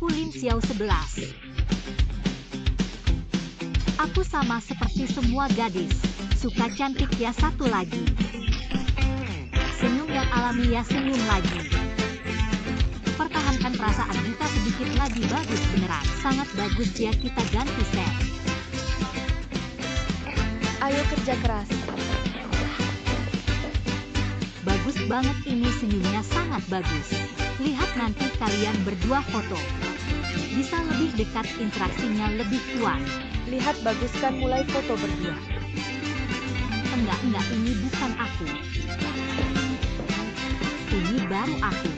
Aku Lin Xiao 11. Aku sama seperti semua gadis. Suka cantik ya satu lagi. Senyum yang alami ya senyum lagi. Pertahankan perasaan kita sedikit lagi bagus beneran. Sangat bagus ya kita ganti set. Ayo kerja keras. Bagus banget ini senyumnya sangat bagus. Lihat nanti kalian berdua foto. Bisa lebih dekat interaksinya lebih kuat. Lihat bagus kan mulai foto berdua. Enggak ini bukan aku. Ini baru aku.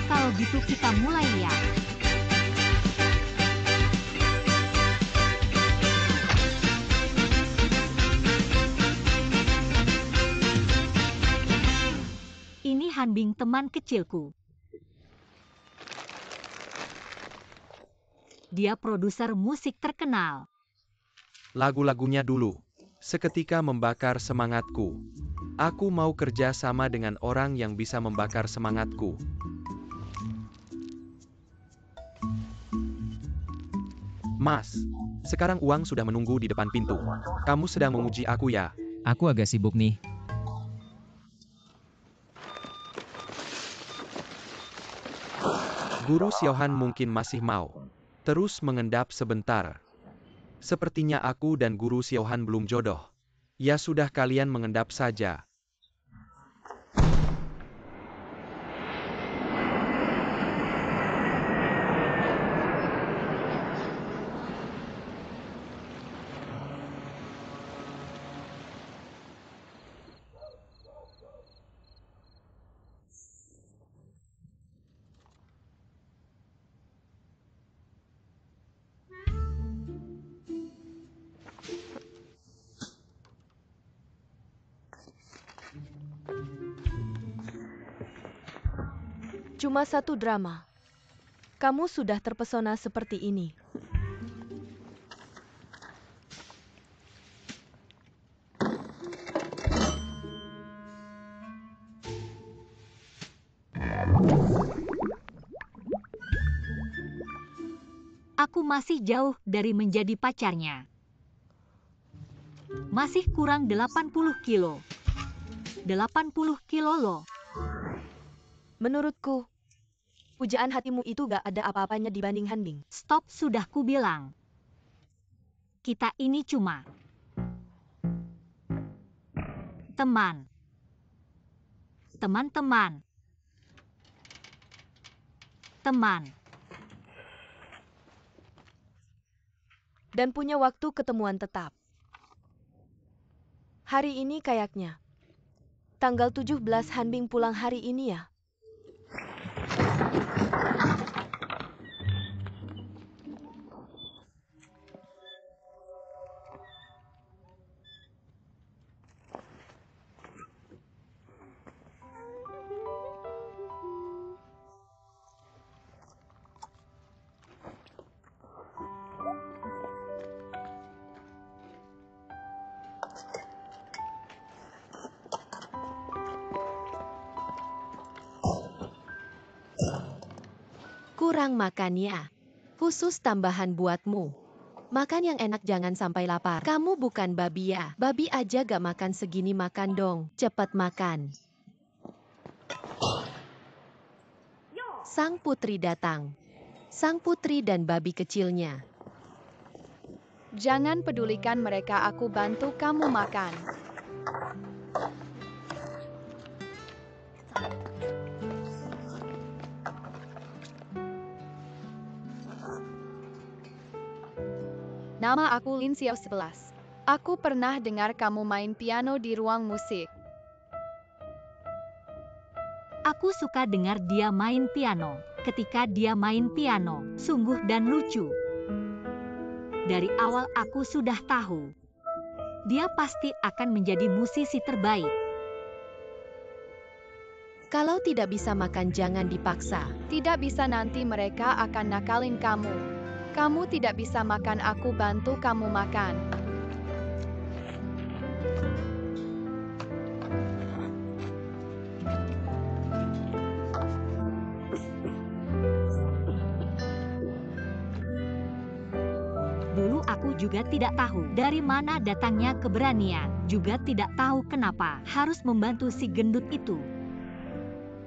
Kalau gitu kita mulai ya. Ini Hanbing teman kecilku. Dia produser musik terkenal. Lagu-lagunya dulu. Seketika membakar semangatku. Aku mau kerja sama dengan orang yang bisa membakar semangatku. Mas, sekarang uang sudah menunggu di depan pintu. Kamu sedang menguji aku ya? Aku agak sibuk nih. Guru Xiaohan mungkin masih mau. Terus mengendap sebentar. Sepertinya aku dan Guru Xiaohan belum jodoh. Ya sudah kalian mengendap saja. Cuma satu drama. Kamu sudah terpesona seperti ini. Aku masih jauh dari menjadi pacarnya. Masih kurang 80 kilo. 80 kilo loh. Menurutku, pujaan hatimu itu gak ada apa-apanya dibanding Hanbing. Stop sudah ku bilang. Kita ini cuma teman. Teman-teman. Teman. Dan punya waktu ketemuan tetap. Hari ini kayaknya. Tanggal 17 Hanbing pulang hari ini ya. Kurang makan ya. Khusus tambahan buatmu. Makan yang enak jangan sampai lapar. Kamu bukan babi ya. Babi aja gak makan segini makan dong. Cepat makan. Sang putri datang. Sang putri dan babi kecilnya. Jangan pedulikan mereka, aku bantu kamu makan. Nama aku Lin Xiao 11. Aku pernah dengar kamu main piano di ruang musik. Aku suka dengar dia main piano. Ketika dia main piano, sungguh dan lucu. Dari awal aku sudah tahu. Dia pasti akan menjadi musisi terbaik. Kalau tidak bisa makan jangan dipaksa. Tidak bisa, nanti mereka akan nakalin kamu. Kamu tidak bisa makan, aku bantu kamu makan. Dulu aku juga tidak tahu dari mana datangnya keberanian, juga tidak tahu kenapa harus membantu si gendut itu.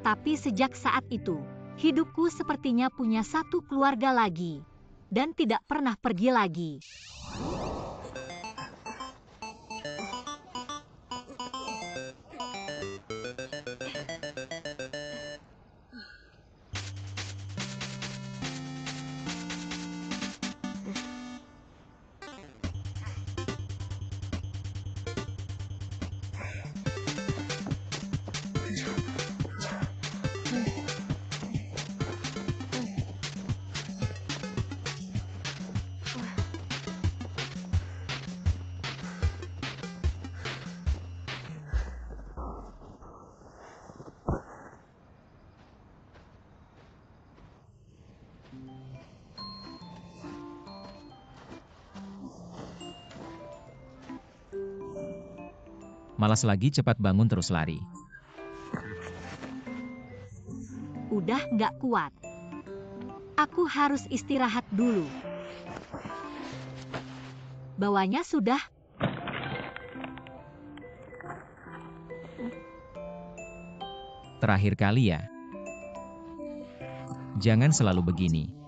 Tapi sejak saat itu, hidupku sepertinya punya satu keluarga lagi, dan tidak pernah pergi lagi. Malas lagi cepat bangun terus lari. Udah nggak kuat. Aku harus istirahat dulu. Bawahnya sudah. Terakhir kali ya. Jangan selalu begini.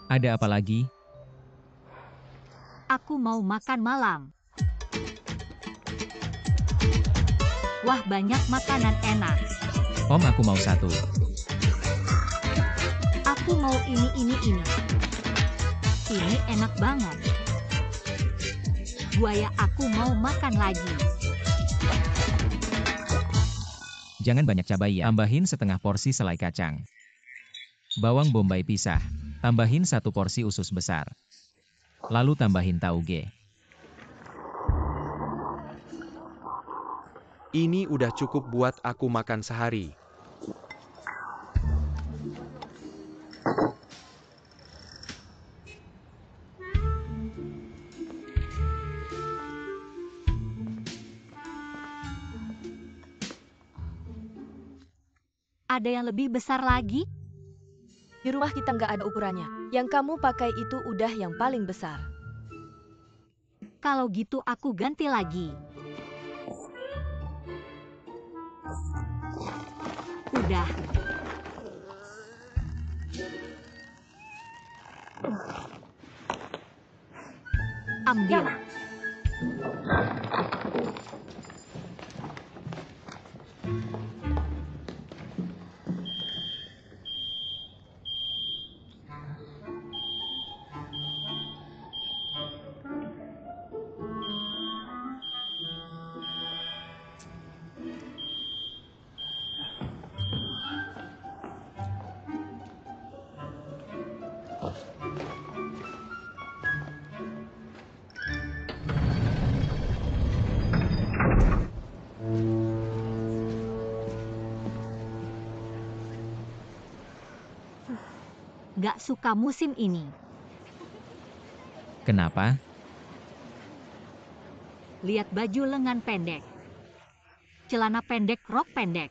Ada apa lagi? Aku mau makan malam. Wah, banyak makanan enak. Om, aku mau satu. Aku mau ini. Ini enak banget. Buaya, aku mau makan lagi. Jangan banyak cabai ya. Tambahin setengah porsi selai kacang. Bawang bombay pisah. Tambahin 1 porsi usus besar. Lalu tambahin tauge. Ini udah cukup buat aku makan sehari. Ada yang lebih besar lagi? Di rumah kita nggak ada ukurannya. Yang kamu pakai itu udah yang paling besar. Kalau gitu aku ganti lagi. Udah. Ambil. Gak suka musim ini. Kenapa? Lihat baju lengan pendek. Celana pendek, rok pendek.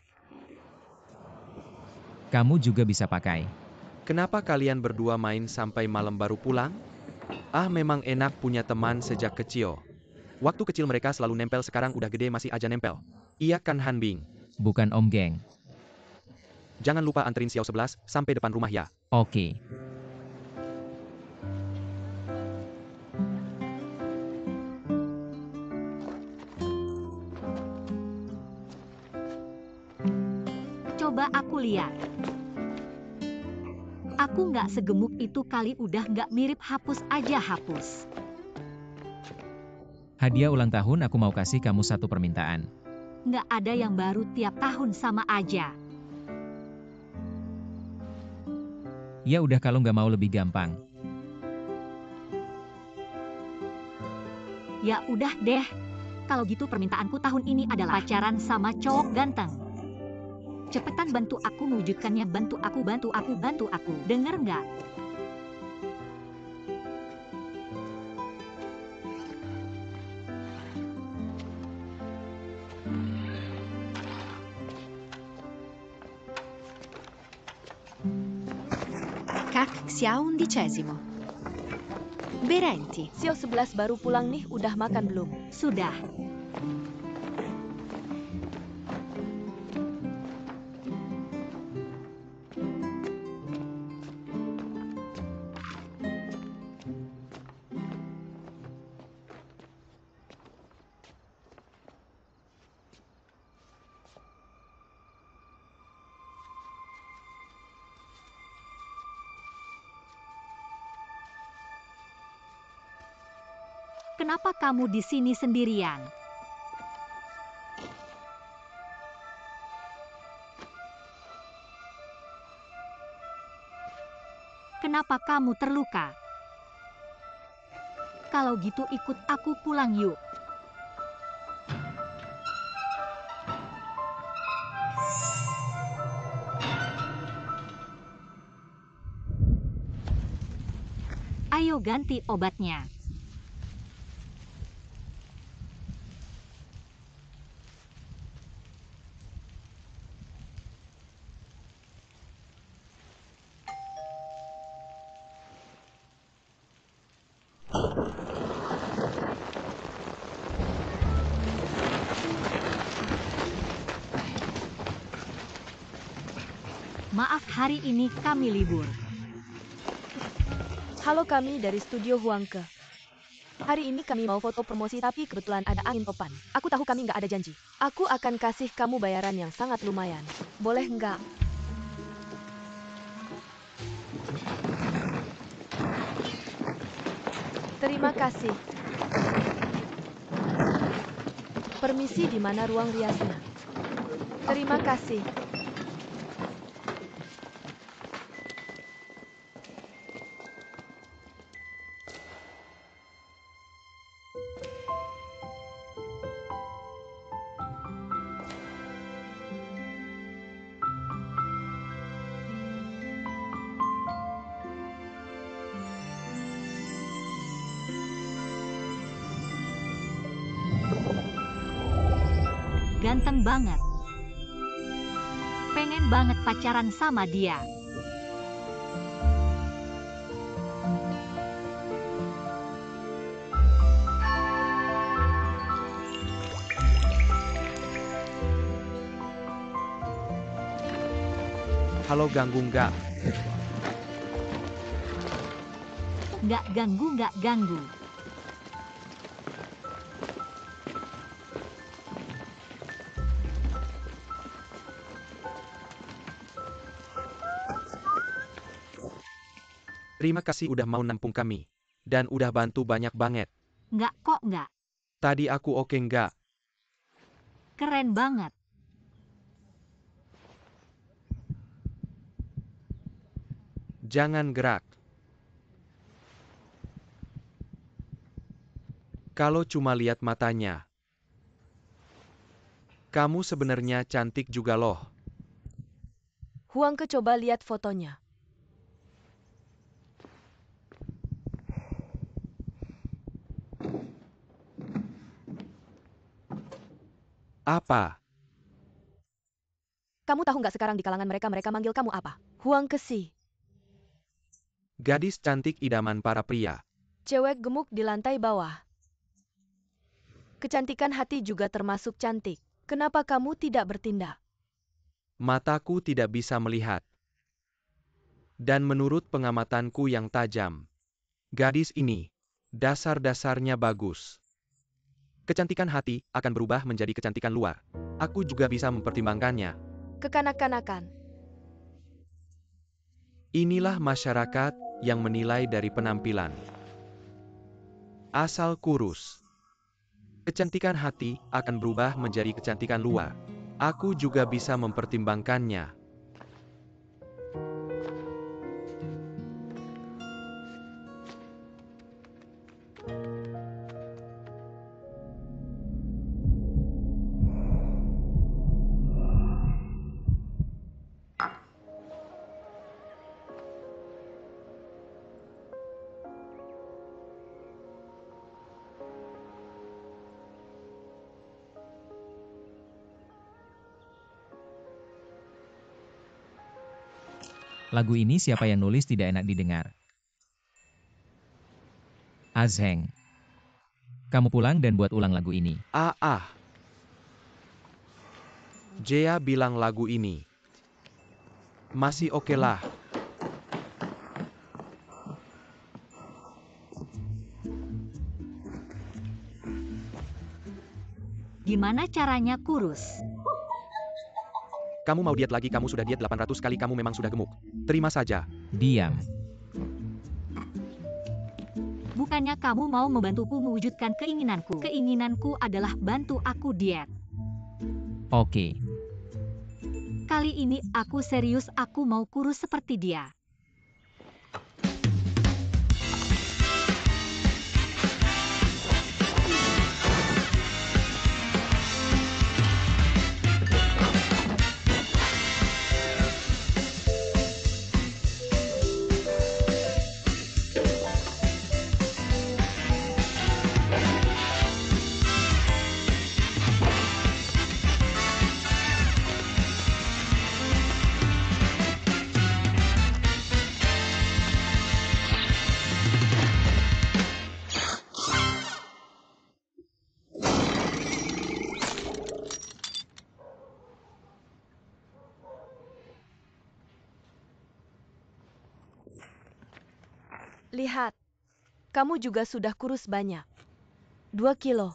Kamu juga bisa pakai. Kenapa kalian berdua main sampai malam baru pulang? Ah, memang enak punya teman sejak kecil. Waktu kecil mereka selalu nempel, sekarang udah gede masih aja nempel. Iya kan, Hanbing? Bukan Om, geng. Jangan lupa anterin Xiao 11 sampai depan rumah ya. Oke. Coba aku lihat. Aku nggak segemuk itu kali, udah nggak mirip, hapus aja, hapus. Hadiah ulang tahun, aku mau kasih kamu 1 permintaan. Nggak ada yang baru tiap tahun, sama aja. Ya udah, kalau nggak mau lebih gampang. Ya udah deh. Kalau gitu permintaanku tahun ini adalah pacaran sama cowok ganteng. Cepetan bantu aku mewujudkannya, bantu aku. Dengar nggak? Kak Xiao XI. Berhenti. Xiao 11 baru pulang nih, udah makan belum? Sudah. Kenapa kamu di sini sendirian? Kenapa kamu terluka? Kalau gitu ikut aku pulang yuk. Ayo ganti obatnya. Maaf, hari ini kami libur. Halo, kami dari studio Huangke. Hari ini kami mau foto promosi tapi kebetulan ada angin topan. Aku tahu kami nggak ada janji. Aku akan kasih kamu bayaran yang sangat lumayan. Boleh nggak? Terima kasih. Permisi, di mana ruang riasnya? Terima kasih. Ganteng banget. Pengen banget pacaran sama dia. Halo, ganggu nggak? Nggak ganggu, nggak ganggu. Terima kasih udah mau nampung kami. Dan udah bantu banyak banget. Nggak kok nggak. Tadi aku oke nggak? Keren banget. Jangan gerak. Kalau cuma lihat matanya. Kamu sebenarnya cantik juga loh. Huangke, coba lihat fotonya. Apa? Kamu tahu nggak sekarang di kalangan mereka manggil kamu apa? Huangke sih. Gadis cantik idaman para pria. Cewek gemuk di lantai bawah. Kecantikan hati juga termasuk cantik. Kenapa kamu tidak bertindak? Mataku tidak bisa melihat. Dan menurut pengamatanku yang tajam, gadis ini, dasar-dasarnya bagus. Kecantikan hati akan berubah menjadi kecantikan luar. Aku juga bisa mempertimbangkannya. Kekanak-kanakan. Inilah masyarakat yang menilai dari penampilan. Asal kurus. Kecantikan hati akan berubah menjadi kecantikan luar. Aku juga bisa mempertimbangkannya. Lagu ini siapa yang nulis tidak enak didengar. Azheng. Kamu pulang dan buat ulang lagu ini. Jia bilang lagu ini masih oke lah. Gimana caranya kurus? Kamu mau diet lagi, kamu sudah diet 800 kali, kamu memang sudah gemuk. Terima saja. Diam. Bukannya kamu mau membantuku mewujudkan keinginanku. Keinginanku adalah bantu aku diet. Oke. Kali ini aku serius, aku mau kurus seperti dia. Lihat, kamu juga sudah kurus banyak. 2 kilo.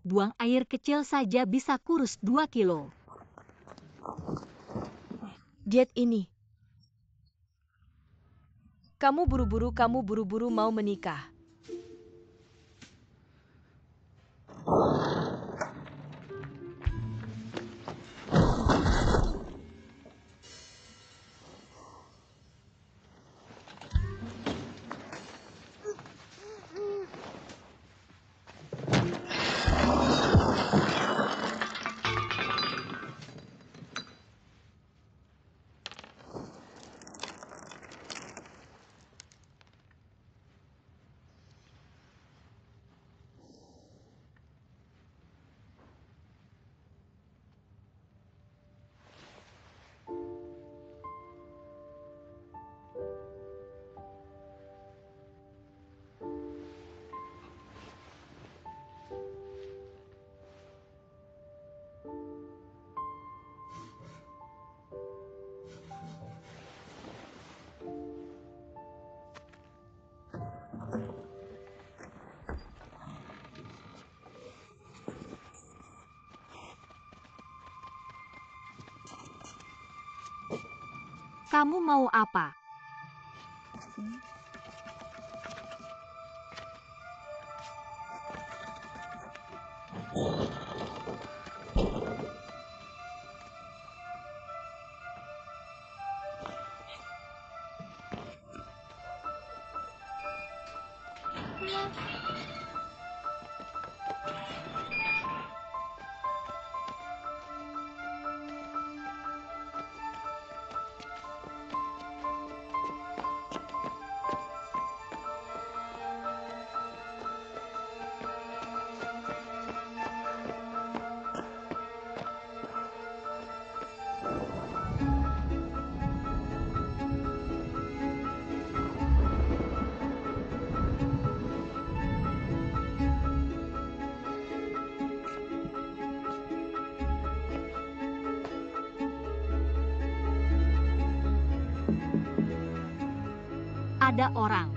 Buang air kecil saja bisa kurus 2 kilo. Diet ini. Kamu buru-buru mau menikah. Kamu mau apa? Ada orang.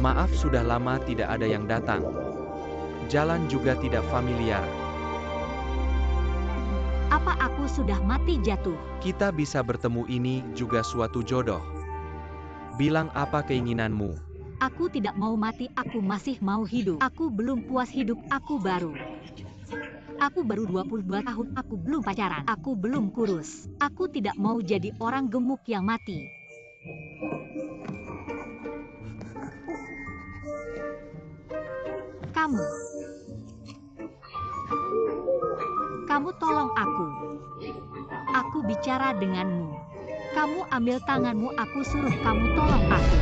Maaf, sudah lama tidak ada yang datang. Jalan juga tidak familiar. Apa aku sudah mati jatuh? Kita bisa bertemu ini juga suatu jodoh. Bilang apa keinginanmu? Aku tidak mau mati, aku masih mau hidup. Aku belum puas hidup, aku baru 22 tahun, aku belum pacaran, aku belum kurus. Aku tidak mau jadi orang gemuk yang mati. Kamu tolong aku. Aku bicara denganmu. Kamu ambil tanganmu, aku suruh kamu tolong aku.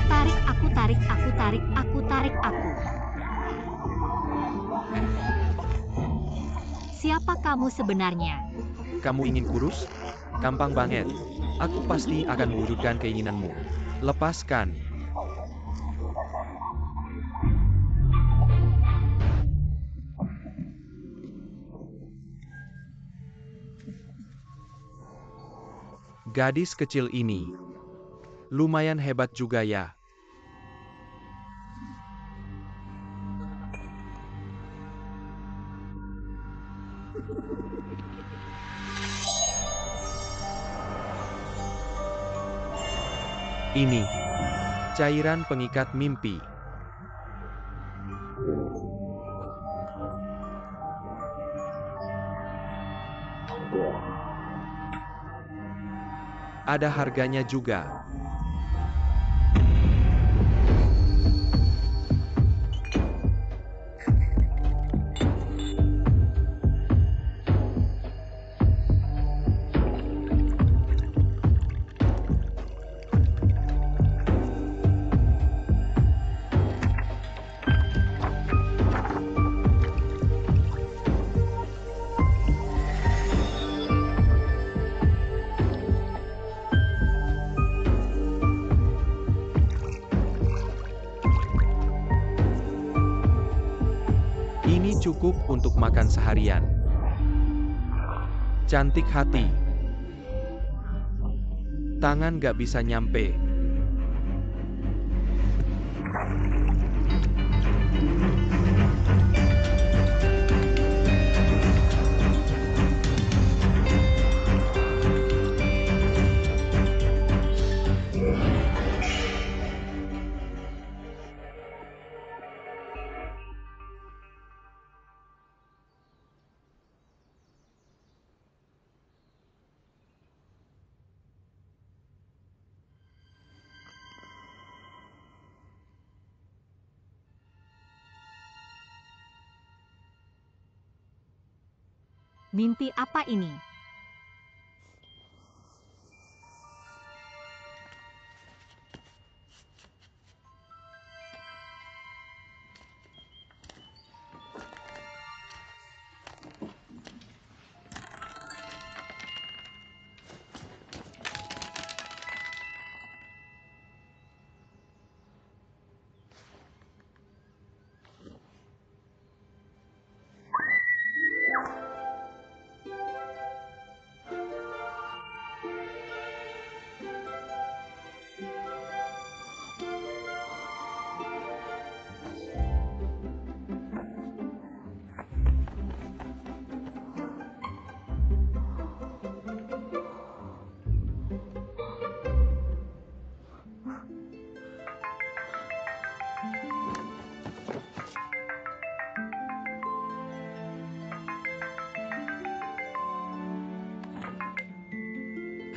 Tarik aku, tarik aku, tarik aku, tarik aku. Siapa kamu sebenarnya? Kamu ingin kurus? Gampang banget. Aku pasti akan mewujudkan keinginanmu. Lepaskan. Gadis kecil ini lumayan hebat juga ya. Ini cairan pengikat mimpi. Ada harganya juga. Ini cukup untuk makan seharian. Cantik hati. Tangan gak bisa nyampe. Mimpi apa ini?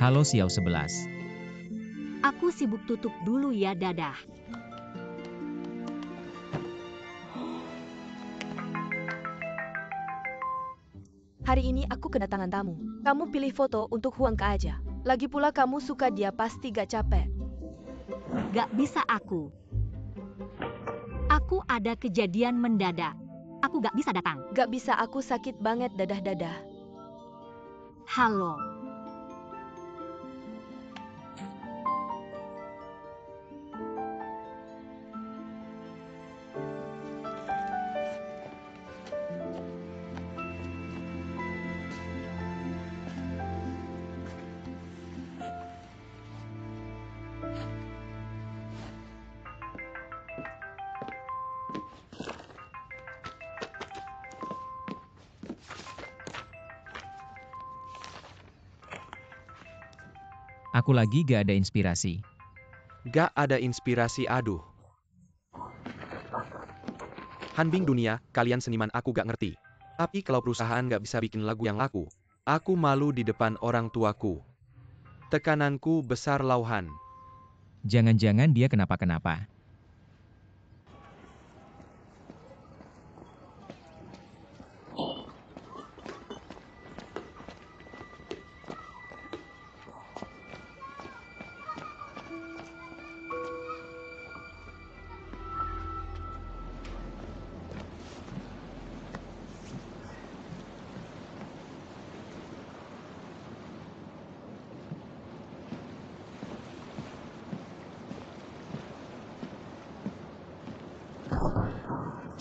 Halo Xiao 11. Aku sibuk tutup dulu ya, dadah. Hari ini aku kedatangan tamu. Kamu pilih foto untuk Huangke aja. Lagi pula kamu suka dia pasti gak capek. Gak bisa aku. Aku ada kejadian mendadak. Aku gak bisa datang. Gak bisa, aku sakit banget dadah-dadah. Halo. Aku lagi gak ada inspirasi. Gak ada inspirasi, aduh. Hanbing dunia, kalian seniman aku gak ngerti. Tapi kalau perusahaan gak bisa bikin lagu yang laku, aku malu di depan orang tuaku. Tekananku besar Lauhan. Jangan-jangan dia kenapa-kenapa.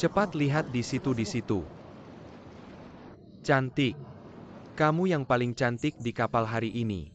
Cepat lihat di situ. Cantik. Kamu yang paling cantik di kapal hari ini.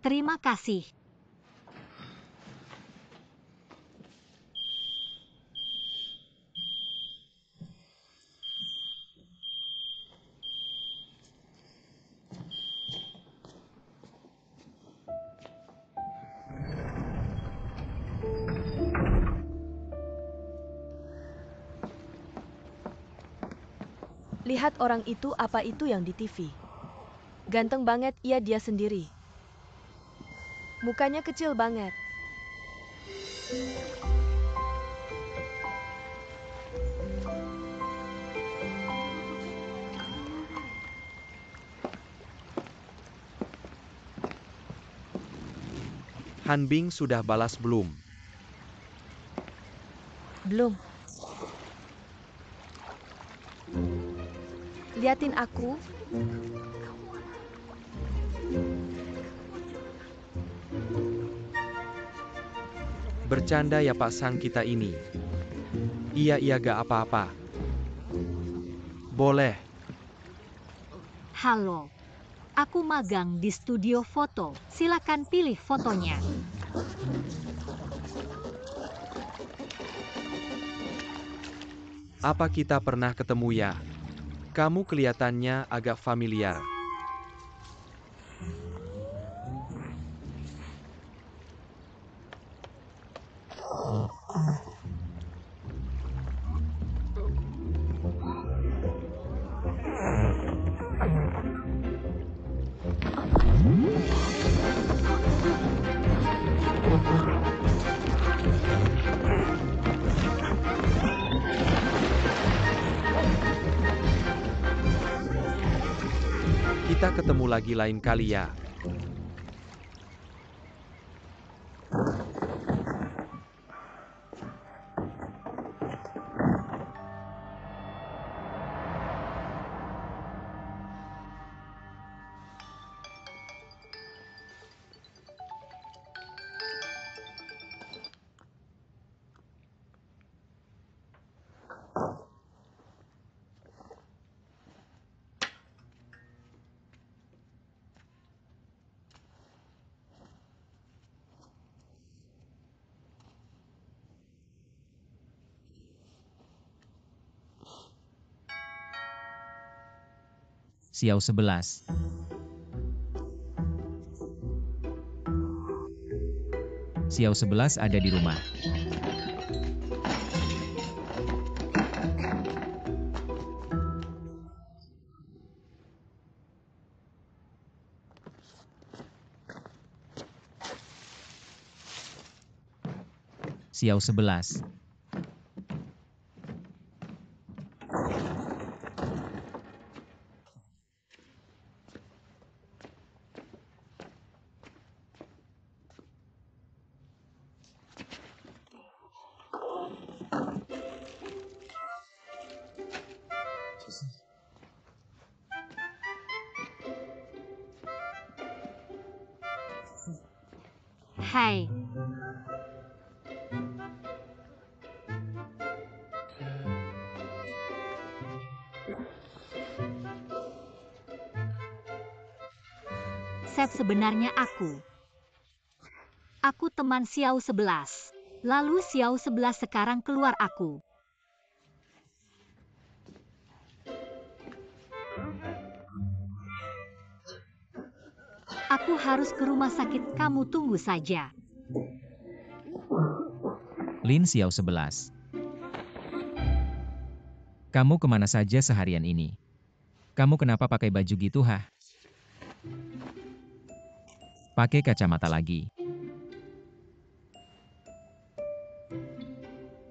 Terima kasih. Lihat orang itu, apa itu yang di TV? Ganteng banget, iya dia sendiri. Mukanya kecil banget. Hanbing sudah balas belum? Belum. Liatin aku. Bercanda ya Pak Sang kita ini. Iya gak apa-apa. Boleh. Halo. Aku magang di studio foto. Silakan pilih fotonya. Apa kita pernah ketemu ya? Kamu kelihatannya agak familiar. Kita ketemu lagi lain kali ya. Xiao 11. Xiao 11 ada di rumah. Xiao 11. Hai, Chef, sebenarnya aku. Aku teman Xiao 11. Lalu Xiao 11 sekarang keluar aku. Aku harus ke rumah sakit, kamu tunggu saja. Lin Xiao 11. Kamu kemana saja seharian ini? Kamu kenapa pakai baju gitu, hah? Pakai kacamata lagi.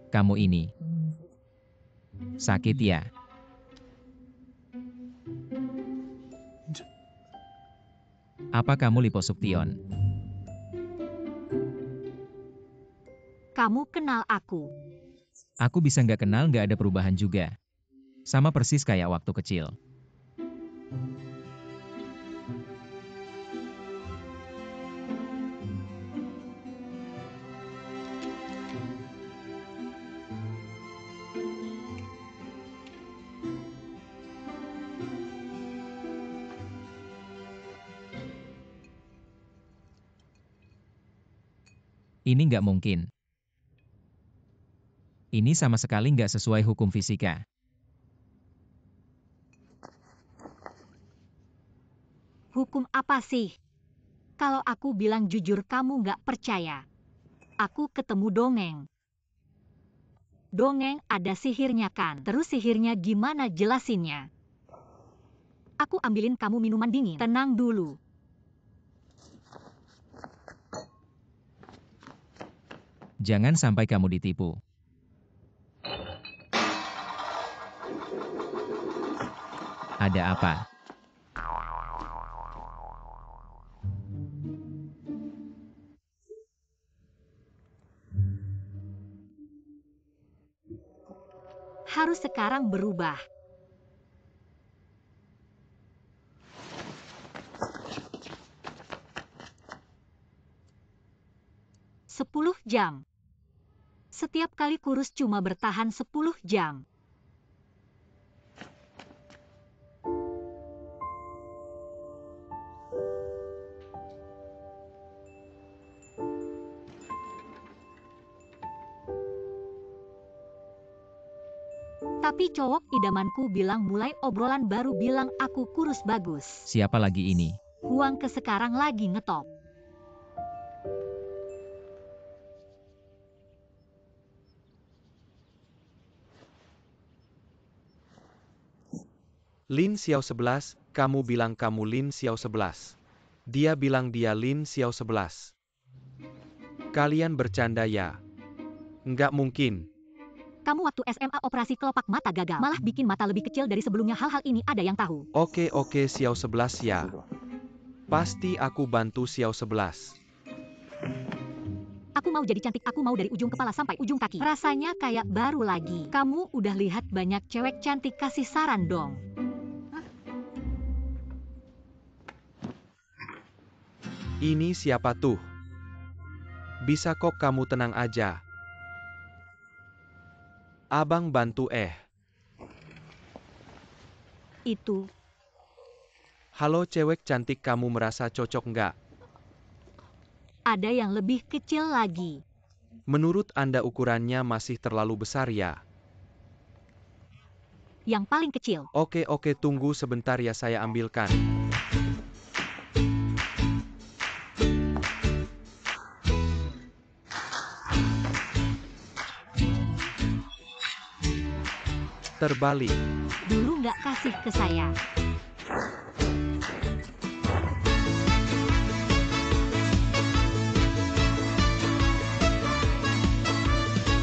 Kamu ini sakit ya? Apa kamu liposuktion? Kamu kenal aku. Aku bisa nggak kenal, nggak ada perubahan juga. Sama persis kayak waktu kecil. Ini nggak mungkin. Ini sama sekali nggak sesuai hukum fisika. Hukum apa sih? Kalau aku bilang jujur kamu nggak percaya. Aku ketemu dongeng. Dongeng ada sihirnya kan? Terus sihirnya gimana jelasinnya? Aku ambilin kamu minuman dingin. Tenang dulu. Jangan sampai kamu ditipu. Ada apa? Harus sekarang berubah. Sepuluh jam. Setiap kali kurus cuma bertahan 10 jam. Tapi cowok idamanku bilang mulai obrolan baru bilang aku kurus bagus. Siapa lagi ini? Huang ke sekarang lagi ngetop. Lin Xiao 11, kamu bilang kamu Lin Xiao 11. Dia bilang dia Lin Xiao 11. Kalian bercanda ya? Nggak mungkin. Kamu waktu SMA operasi kelopak mata gagal, malah bikin mata lebih kecil dari sebelumnya. Hal-hal ini ada yang tahu. Oke, Xiao 11 ya. Pasti aku bantu Xiao 11. Aku mau jadi cantik, aku mau dari ujung kepala sampai ujung kaki. Rasanya kayak baru lagi. Kamu udah lihat banyak cewek cantik, kasih saran dong. Ini siapa tuh? Bisa kok kamu tenang aja. Abang bantu Itu. Halo cewek cantik, kamu merasa cocok nggak? Ada yang lebih kecil lagi. Menurut Anda ukurannya masih terlalu besar ya? Yang paling kecil. Oke, tunggu sebentar ya, saya ambilkan. Terbalik. Dulu nggak kasih ke saya.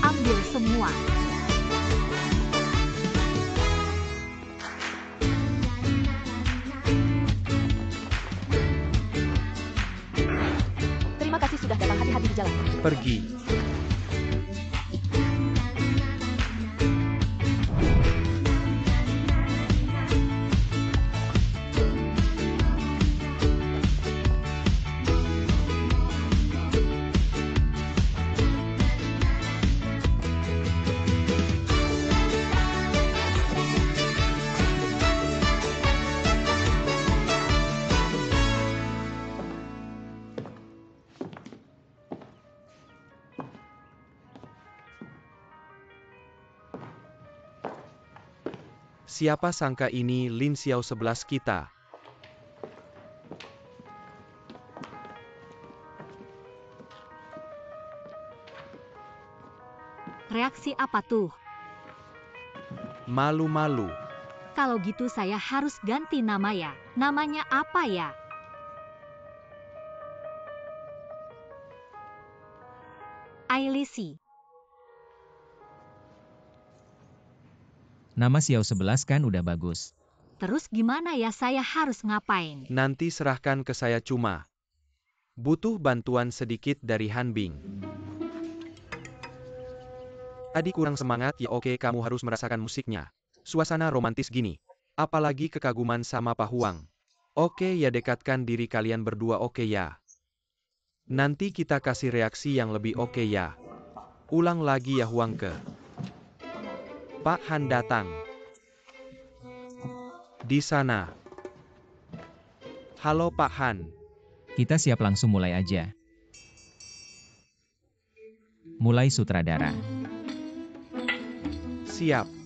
Ambil semua. Terima kasih sudah datang, hati-hati di jalan. Pergi. Siapa sangka ini Lin Xiao 11 kita. Reaksi apa tuh? Malu-malu. Kalau gitu saya harus ganti nama ya. Namanya apa ya? Ailisi. Nama Xiao 11 kan udah bagus. Terus gimana ya, saya harus ngapain? Nanti serahkan ke saya, cuma butuh bantuan sedikit dari Hanbing. Tadi kurang semangat ya. Oke, kamu harus merasakan musiknya. Suasana romantis gini. Apalagi kekaguman sama Pak Huang. Oke ya, dekatkan diri kalian berdua, oke ya. Nanti kita kasih reaksi yang lebih oke ya. Ulang lagi ya Huangke. Pak Han datang. Di sana. Halo Pak Han. Kita siap, langsung mulai aja. Mulai sutradara. Siap.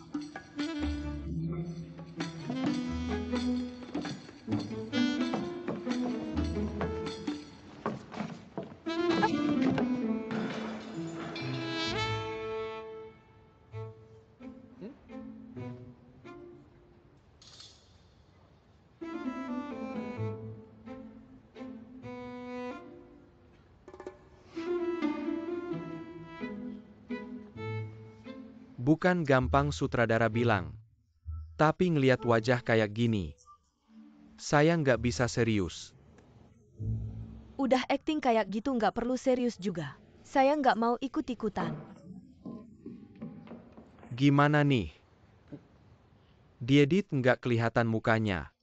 Bukan gampang, sutradara bilang. Tapi ngeliat wajah kayak gini, saya nggak bisa serius. Udah acting kayak gitu nggak perlu serius juga. Saya nggak mau ikut-ikutan. Gimana nih? Diedit nggak kelihatan mukanya.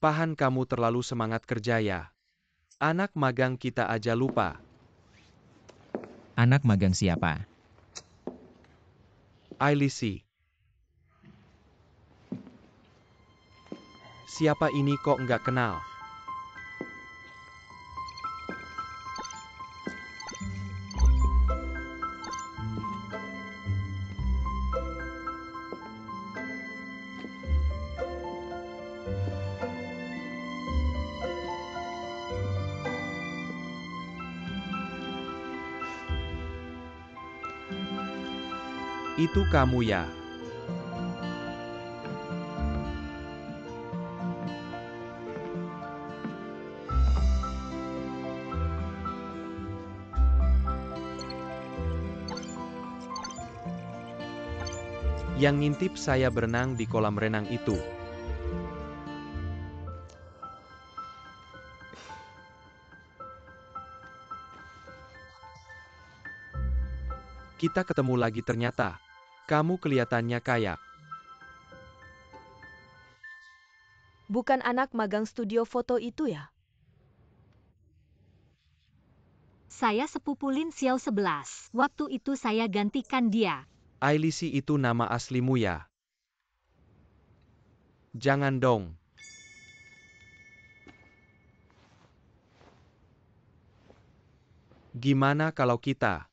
Pahan, kamu terlalu semangat kerja ya. Anak magang kita aja lupa. Anak magang siapa? Ailisi. Siapa ini, kok nggak kenal? Itu kamu ya? Yang ngintip saya berenang di kolam renang itu. Kita ketemu lagi ternyata. Kamu kelihatannya kayak. Bukan anak magang studio foto itu ya? Saya sepupu Lin Xiao 11. Waktu itu saya gantikan dia. Ailisi itu nama aslimu ya? Jangan dong. Gimana kalau kita?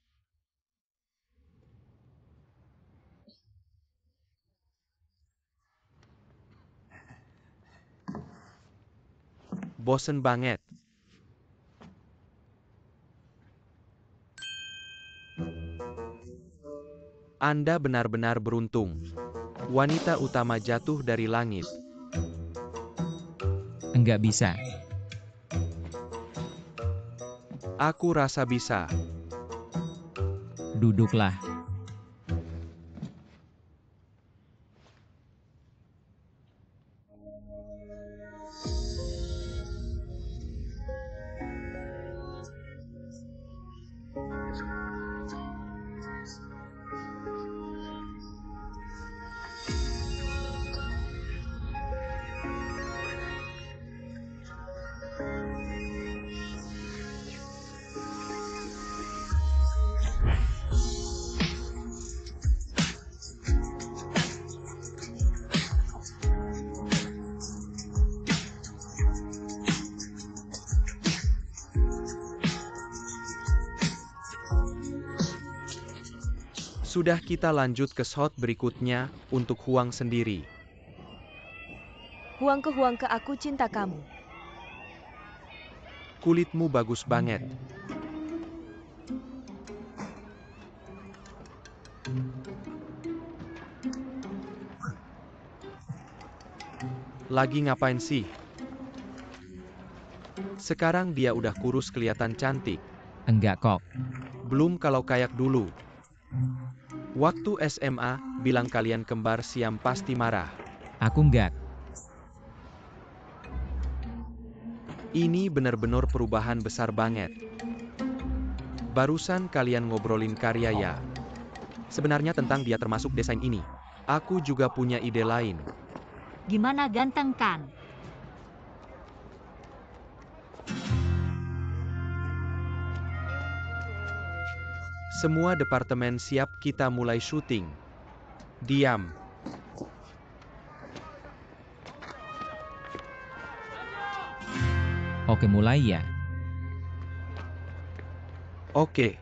Bosen banget. Anda benar-benar beruntung. Wanita utama jatuh dari langit. Enggak bisa. Aku rasa bisa. Duduklah. Sudah, kita lanjut ke shot berikutnya, untuk Huang sendiri. Huangke, aku cinta kamu. Kulitmu bagus banget. Lagi ngapain sih? Sekarang dia udah kurus kelihatan cantik. Enggak kok. Belum kalau kayak dulu. Waktu SMA, bilang kalian kembar siam pasti marah. Aku enggak. Ini bener-bener perubahan besar banget. Barusan kalian ngobrolin karya ya? Sebenarnya tentang dia termasuk desain ini. Aku juga punya ide lain. Gimana, ganteng kan? Semua departemen siap, kita mulai syuting. Diam. Oke, mulai ya. Oke.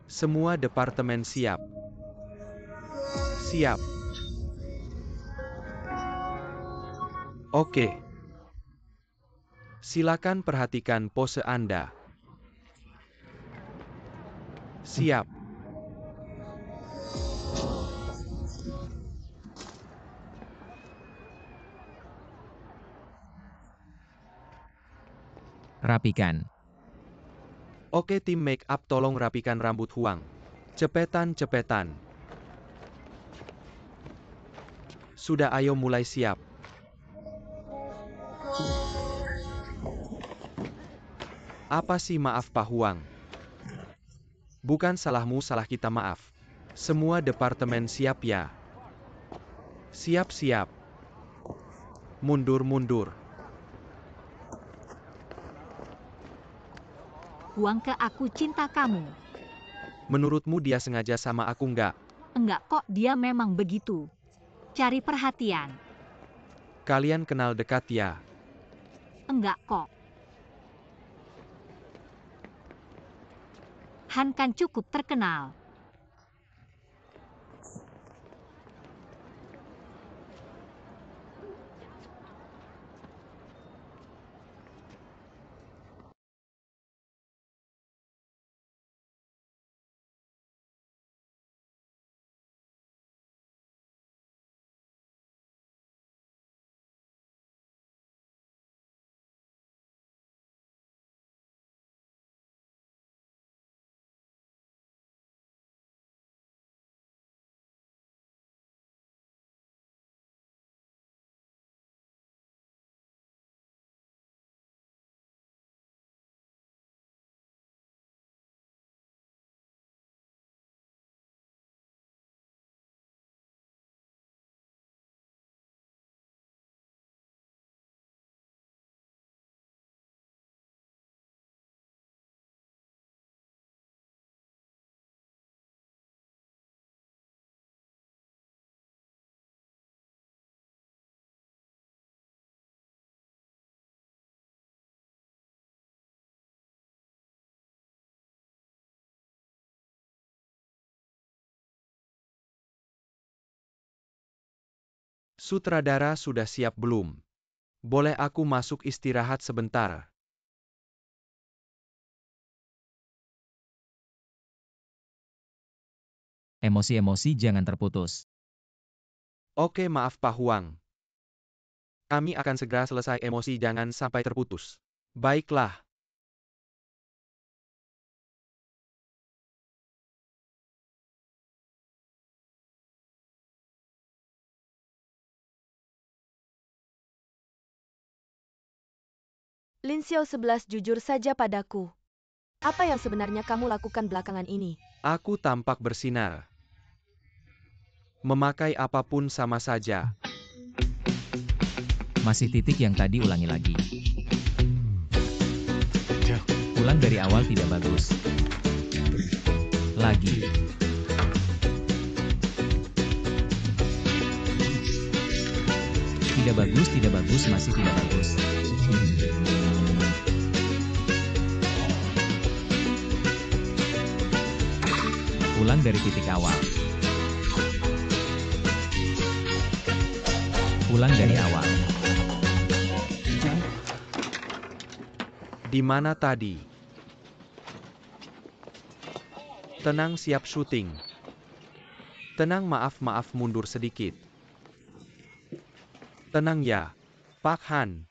Semua departemen siap. Siap. Oke. Silakan perhatikan pose Anda. Siap. Rapikan. Oke, tim make up tolong rapikan rambut Huang. Cepetan. Sudah, ayo mulai, siap. Apa sih, maaf Pak Huang? Bukan salahmu, salah kita, maaf. Semua departemen siap ya? Siap. Mundur. Huangke, aku cinta kamu. Menurutmu dia sengaja sama aku nggak? Enggak kok, dia memang begitu. Cari perhatian. Kalian kenal dekat ya? Enggak kok. Han kan cukup terkenal. Sutradara sudah siap belum? Boleh aku masuk istirahat sebentar? Emosi-emosi jangan terputus. Oke, maaf Pak Huang. Kami akan segera selesai, emosi jangan sampai terputus. Baiklah. Lin Xiao 11, jujur saja padaku. Apa yang sebenarnya kamu lakukan belakangan ini? Aku tampak bersinar. Memakai apapun sama saja. Masih titik yang tadi, ulangi lagi. Ulang dari awal, tidak bagus. Lagi. Tidak bagus, masih tidak bagus. Ulang dari titik awal. Ulang dari awal. Di mana tadi? Tenang, siap syuting. Tenang, maaf mundur sedikit. Tenang ya, Pak Han.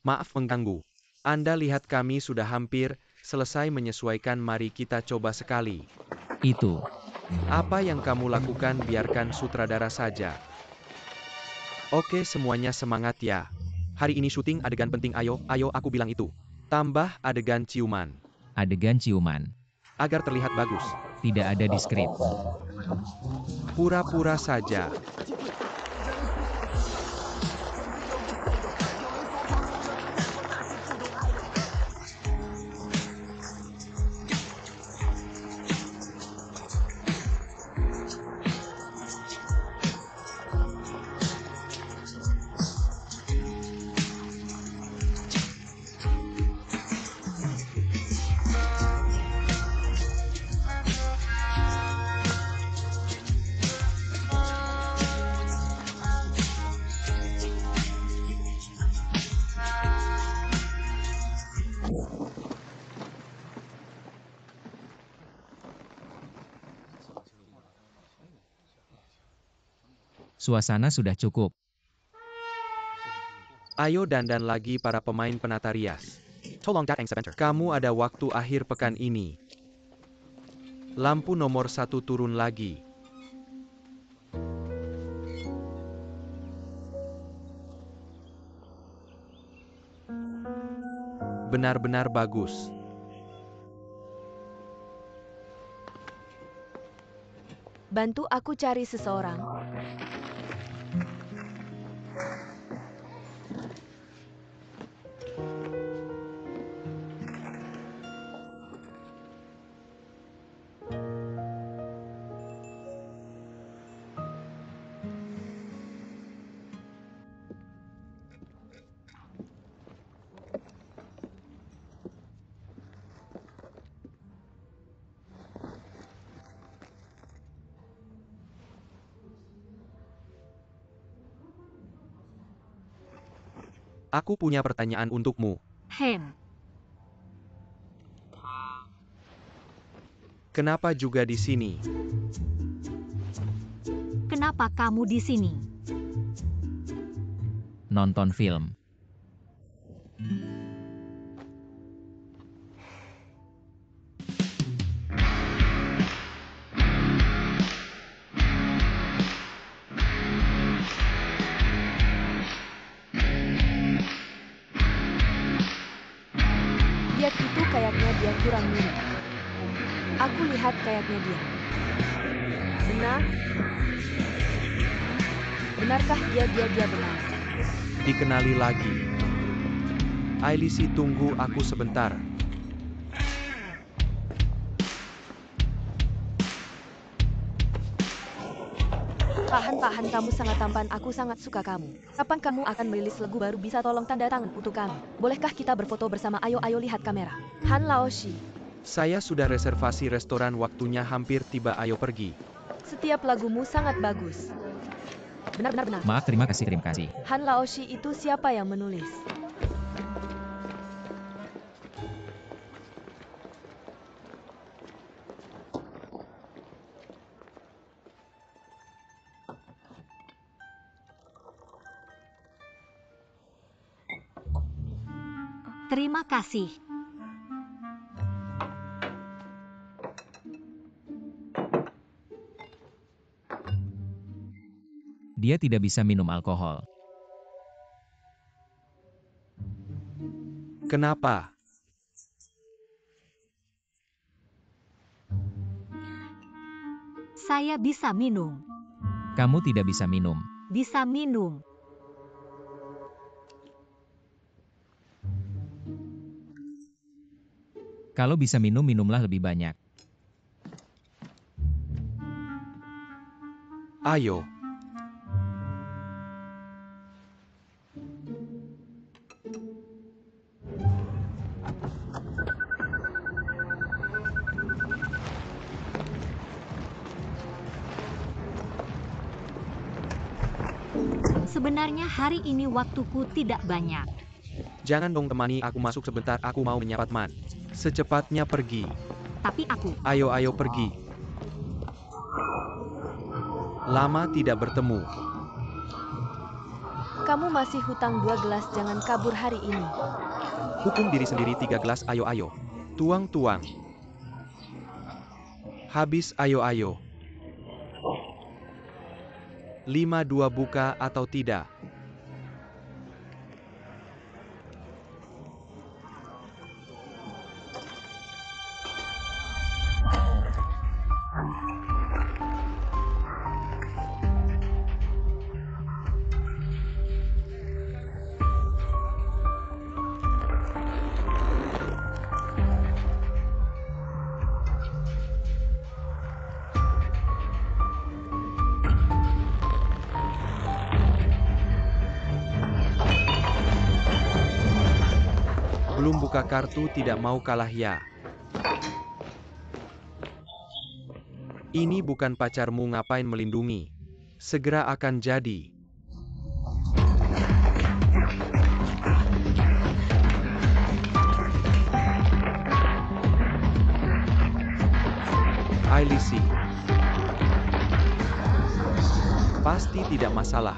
Maaf mengganggu. Anda lihat kami sudah hampir selesai menyesuaikan, mari kita coba sekali. Itu. Apa yang kamu lakukan biarkan sutradara saja. Oke, semuanya semangat ya. Hari ini syuting adegan penting, ayo aku bilang itu. Tambah adegan ciuman. Adegan ciuman. Agar terlihat bagus. Tidak ada di skrip. Pura-pura saja. Suasana sudah cukup. Ayo dandan lagi para pemain penata rias. Kamu ada waktu akhir pekan ini. Lampu nomor 1 turun lagi. Benar-benar bagus. Bantu aku cari seseorang. Aku punya pertanyaan untukmu. Kenapa juga di sini? Kenapa kamu di sini? Nonton film. Lihat itu, kayaknya dia kurang minum. Aku lihat kayaknya dia. Benar? Benarkah dia benar? Dikenali lagi. Ailisi, tunggu aku sebentar. Tahan, kamu sangat tampan, aku sangat suka kamu. Kapan kamu akan merilis lagu baru? Bisa tolong tanda tangan untuk kami? Bolehkah kita berfoto bersama? Ayo lihat kamera. Han Laoshi. Saya sudah reservasi restoran, waktunya hampir tiba, ayo pergi. Setiap lagumu sangat bagus. Benar-benar. Maaf, terima kasih. Han Laoshi itu siapa yang menulis? Terima kasih. Dia tidak bisa minum alkohol. Kenapa? Saya bisa minum. Kamu tidak bisa minum. Bisa minum. Kalau bisa minum, minumlah lebih banyak. Ayo. Sebenarnya hari ini waktuku tidak banyak. Jangan dong temani aku masuk sebentar, aku mau menyapa teman. Secepatnya pergi. Tapi aku, Ayo pergi. Lama tidak bertemu. Kamu masih hutang 2 gelas, jangan kabur hari ini. Hukum diri sendiri 3 gelas, ayo. Tuang. Habis, ayo. 5-2 buka atau tidak? Belum buka kartu, tidak mau kalah ya. Ini bukan pacarmu, ngapain melindungi? Segera akan jadi. Ailisi. Pasti tidak masalah.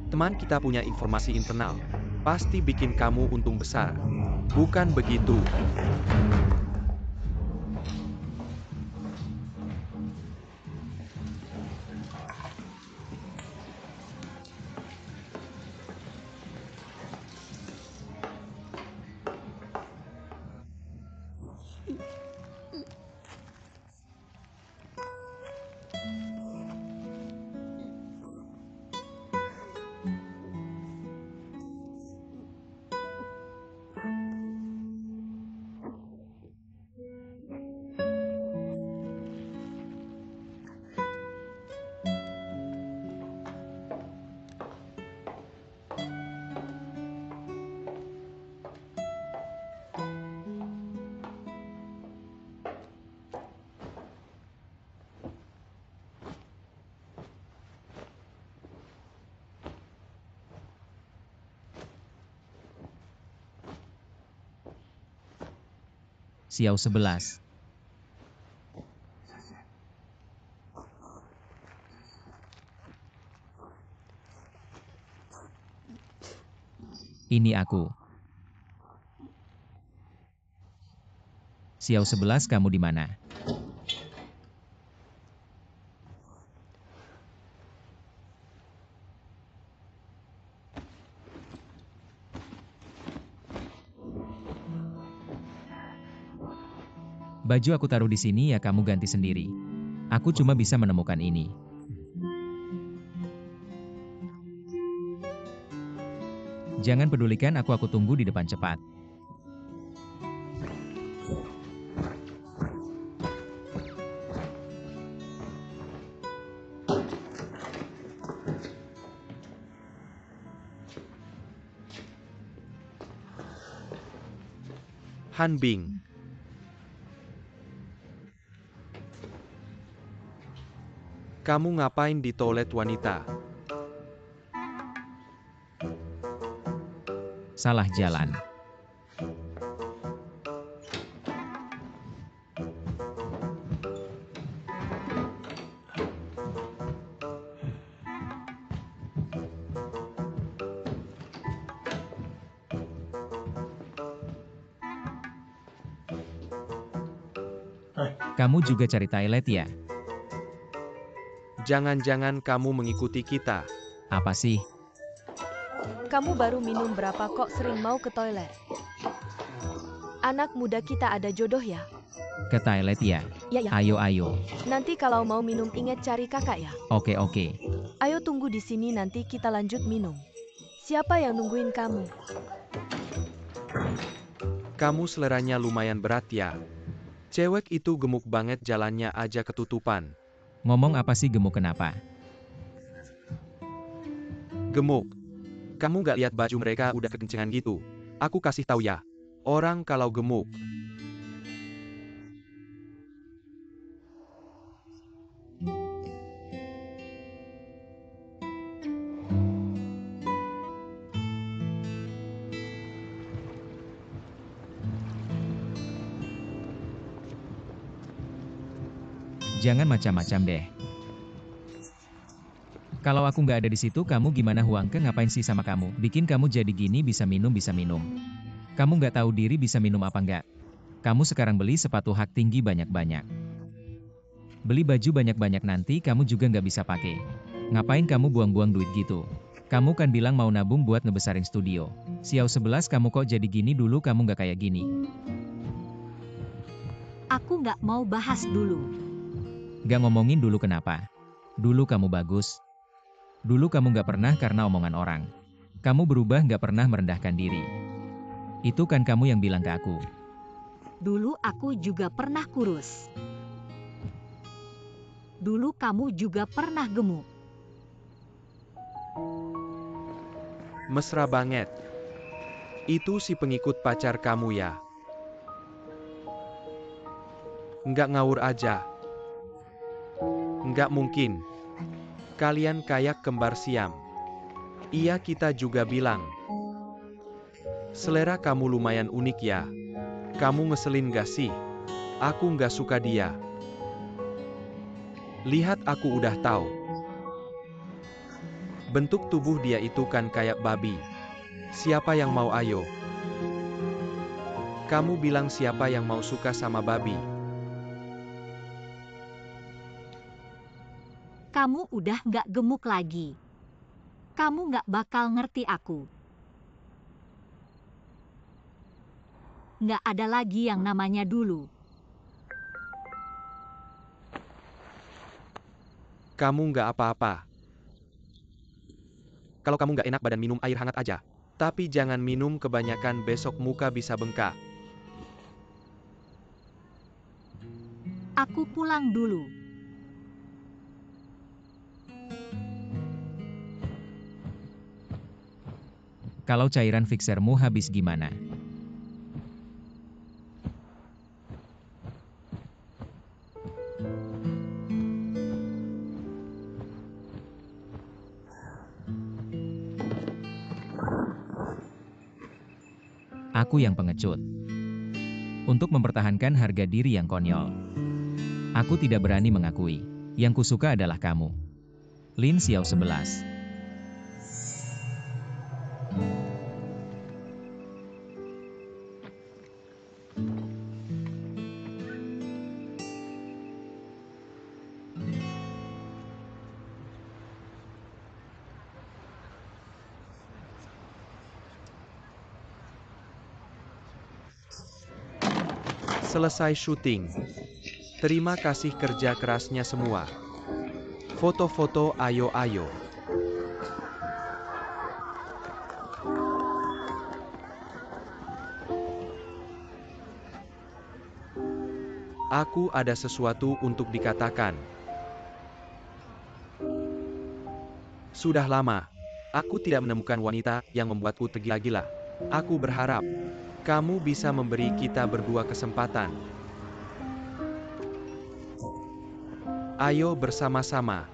Teman kita punya informasi internal. Pasti bikin kamu untung besar. Bukan begitu? Xiao 11. Ini aku. Xiao 11, kamu di mana? Baju aku taruh di sini ya, kamu ganti sendiri. Aku cuma bisa menemukan ini. Jangan pedulikan aku tunggu di depan cepat. Han Bing. Kamu ngapain di toilet wanita? Salah jalan. Kamu juga cari toilet ya? Jangan-jangan kamu mengikuti kita. Apa sih? Kamu baru minum berapa kok sering mau ke toilet? Anak muda kita ada jodoh ya? Ke toilet ya? Ya ya. Ayo. Nanti kalau mau minum ingat cari kakak ya. Oke. Ayo tunggu di sini nanti kita lanjut minum. Siapa yang nungguin kamu? Kamu seleranya lumayan berat ya. Cewek itu gemuk banget jalannya aja ketutupan. Ngomong apa sih gemuk kenapa? Gemuk. Kamu gak lihat baju mereka udah kekencengan gitu. Aku kasih tahu ya. Orang kalau gemuk. Jangan macam-macam deh. Kalau aku nggak ada di situ, kamu gimana Huangke ngapain sih sama kamu? Bikin kamu jadi gini bisa minum. Kamu nggak tahu diri bisa minum apa nggak? Kamu sekarang beli sepatu hak tinggi banyak-banyak. Beli baju banyak-banyak nanti kamu juga nggak bisa pakai. Ngapain kamu buang-buang duit gitu? Kamu kan bilang mau nabung buat ngebesarin studio. Xiao 11 kamu kok jadi gini dulu kamu nggak kayak gini. Aku nggak mau bahas dulu. Gak ngomongin dulu kenapa? Dulu kamu bagus. Dulu kamu gak pernah karena omongan orang. Kamu berubah gak pernah merendahkan diri. Itu kan kamu yang bilang ke aku. Dulu aku juga pernah kurus. Dulu kamu juga pernah gemuk. Mesra banget. Itu si pengikut pacar kamu ya. Nggak ngawur aja. Nggak mungkin. Kalian kayak kembar siam. Iya kita juga bilang. Selera kamu lumayan unik ya. Kamu ngeselin gak sih? Aku nggak suka dia. Lihat aku udah tahu. Bentuk tubuh dia itu kan kayak babi. Siapa yang mau ayo? Kamu bilang siapa yang mau suka sama babi? Kamu udah nggak gemuk lagi. Kamu nggak bakal ngerti aku. Nggak ada lagi yang namanya dulu. Kamu nggak apa-apa. Kalau kamu nggak enak badan minum air hangat aja. Tapi jangan minum kebanyakan besok muka bisa bengkak. Aku pulang dulu. Kalau cairan fixermu habis gimana? Aku yang pengecut. Untuk mempertahankan harga diri yang konyol. Aku tidak berani mengakui. Yang kusuka adalah kamu. Lin Xiao 11. Selesai syuting. Terima kasih kerja kerasnya semua. Foto-foto ayo. Aku ada sesuatu untuk dikatakan. Sudah lama, aku tidak menemukan wanita yang membuatku tergila-gila. Aku berharap kamu bisa memberi kita berdua kesempatan. Ayo bersama-sama.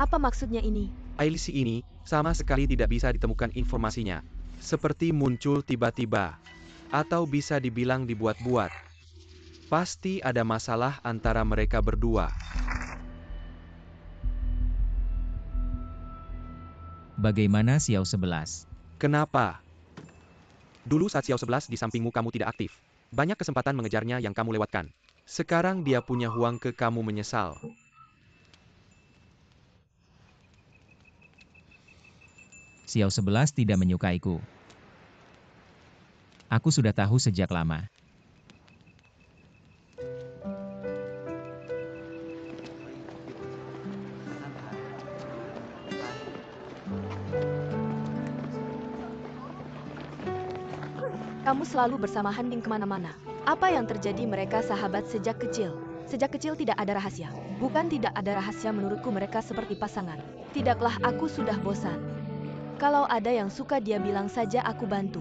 Apa maksudnya ini? Ailisi ini, sama sekali tidak bisa ditemukan informasinya. Seperti muncul tiba-tiba. Atau bisa dibilang dibuat-buat. Pasti ada masalah antara mereka berdua. Bagaimana Xiao 11? Kenapa? Dulu saat Xiao 11 di sampingmu kamu tidak aktif. Banyak kesempatan mengejarnya yang kamu lewatkan. Sekarang dia punya Huangke, kamu menyesal. Xiao 11 tidak menyukaiku. Aku sudah tahu sejak lama. Kamu selalu bersama Han Ning kemana-mana. Apa yang terjadi, mereka sahabat sejak kecil. Sejak kecil tidak ada rahasia. Bukan tidak ada rahasia, menurutku mereka seperti pasangan. Tidaklah, aku sudah bosan. Kalau ada yang suka dia bilang saja, aku bantu.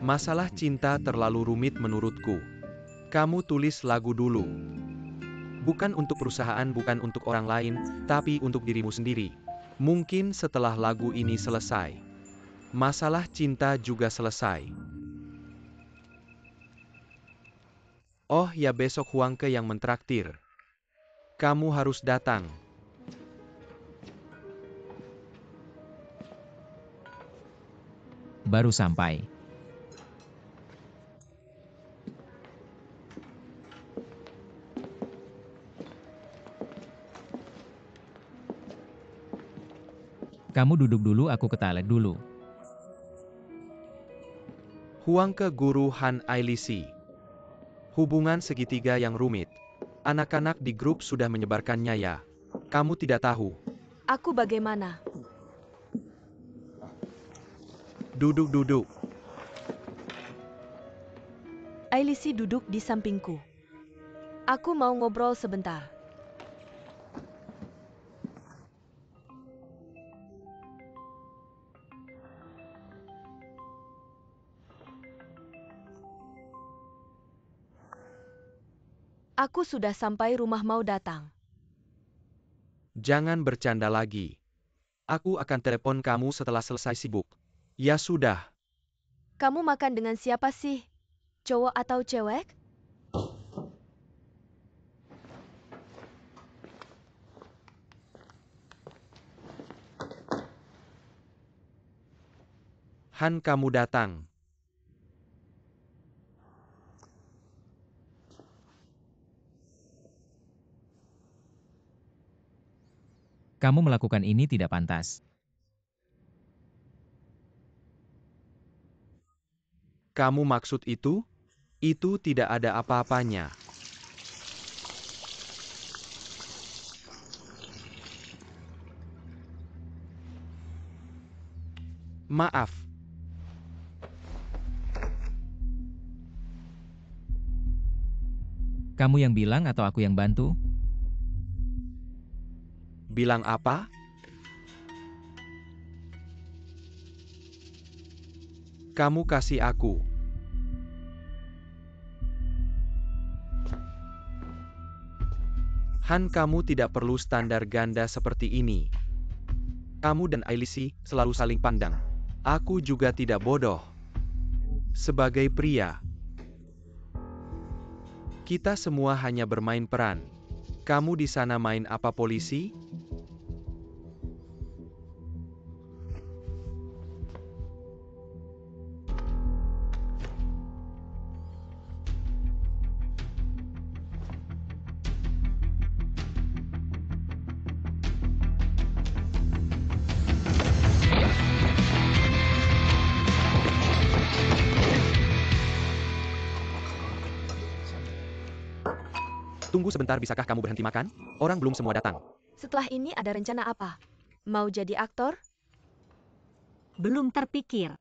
Masalah cinta terlalu rumit menurutku. Kamu tulis lagu dulu. Bukan untuk perusahaan, bukan untuk orang lain, tapi untuk dirimu sendiri. Mungkin setelah lagu ini selesai, masalah cinta juga selesai. Oh ya, besok Huangke yang mentraktir. Kamu harus datang. Baru sampai. Kamu duduk dulu, aku ke toilet dulu. Huangke guru Han Ailisi. Hubungan segitiga yang rumit. Anak-anak di grup sudah menyebarkannya ya. Kamu tidak tahu. Aku bagaimana? Duduk-duduk. Ailisi duduk di sampingku. Aku mau ngobrol sebentar. Aku sudah sampai rumah, mau datang. Jangan bercanda lagi. Aku akan telepon kamu setelah selesai sibuk. Ya sudah. Kamu makan dengan siapa sih? Cowok atau cewek? Han, kamu datang. Kamu melakukan ini tidak pantas. Kamu maksud itu? Itu tidak ada apa-apanya. Maaf. Kamu yang bilang atau aku yang bantu? Bilang apa? Kamu kasih aku. Han, kamu tidak perlu standar ganda seperti ini. Kamu dan Ailisi selalu saling pandang. Aku juga tidak bodoh. Sebagai pria, kita semua hanya bermain peran. Kamu di sana main apa, polisi? Tunggu sebentar, bisakah kamu berhenti makan? Orang belum semua datang. Setelah ini ada rencana apa? Mau jadi aktor? Belum terpikir.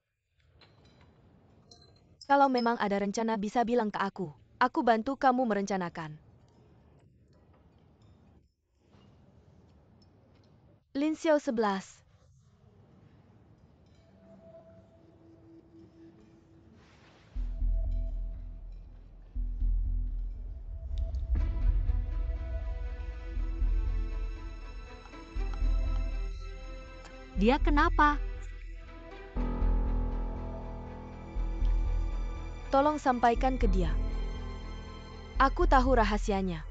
Kalau memang ada rencana bisa bilang ke aku. Aku bantu kamu merencanakan. Lin Xiao 11. Dia kenapa? Tolong sampaikan ke dia. Aku tahu rahasianya.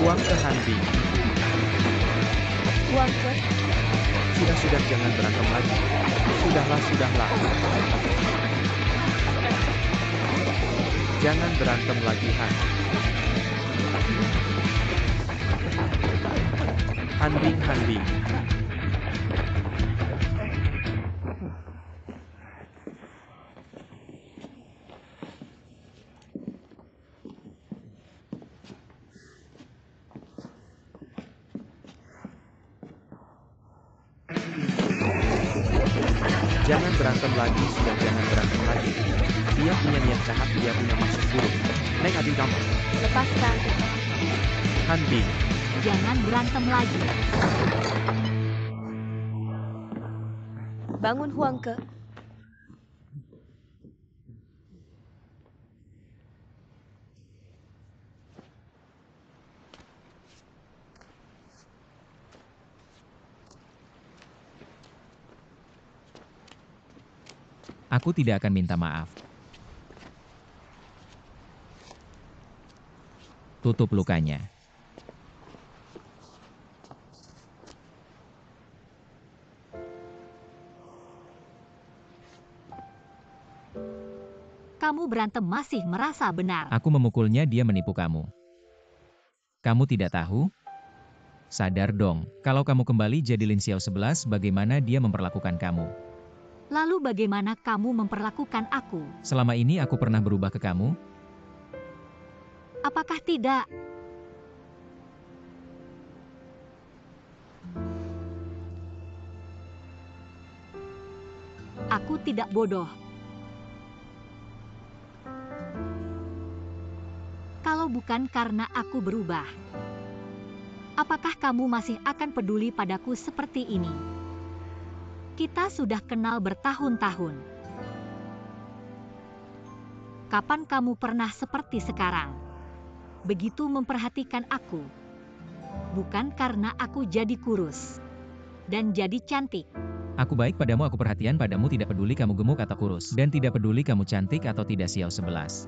Huang ke Han Bing. Huang Ke, Sudah, jangan berantem lagi. Sudahlah. Jangan berantem lagi, Han. Han Bing. Jangan berantem lagi, jangan berantem lagi. Dia punya niat jahat, dia punya maksud buruk. Neng Adi kamu. lepaskan. Han Bing. Jangan berantem lagi. Bangun Huang Ke. Aku tidak akan minta maaf. Tutup lukanya. Kamu berantem masih merasa benar. Aku memukulnya, dia menipu kamu. Kamu tidak tahu? Sadar dong, kalau kamu kembali jadi Lin Xiao 11, bagaimana dia memperlakukan kamu? Lalu bagaimana kamu memperlakukan aku? Selama ini aku pernah berubah ke kamu? Apakah tidak? Aku tidak bodoh. Kalau bukan karena aku berubah, apakah kamu masih akan peduli padaku seperti ini? Kita sudah kenal bertahun-tahun. Kapan kamu pernah seperti sekarang? Begitu memperhatikan aku. Bukan karena aku jadi kurus dan jadi cantik. Aku baik padamu, aku perhatian padamu, tidak peduli kamu gemuk atau kurus. Dan tidak peduli kamu cantik atau tidak, Xiao 11.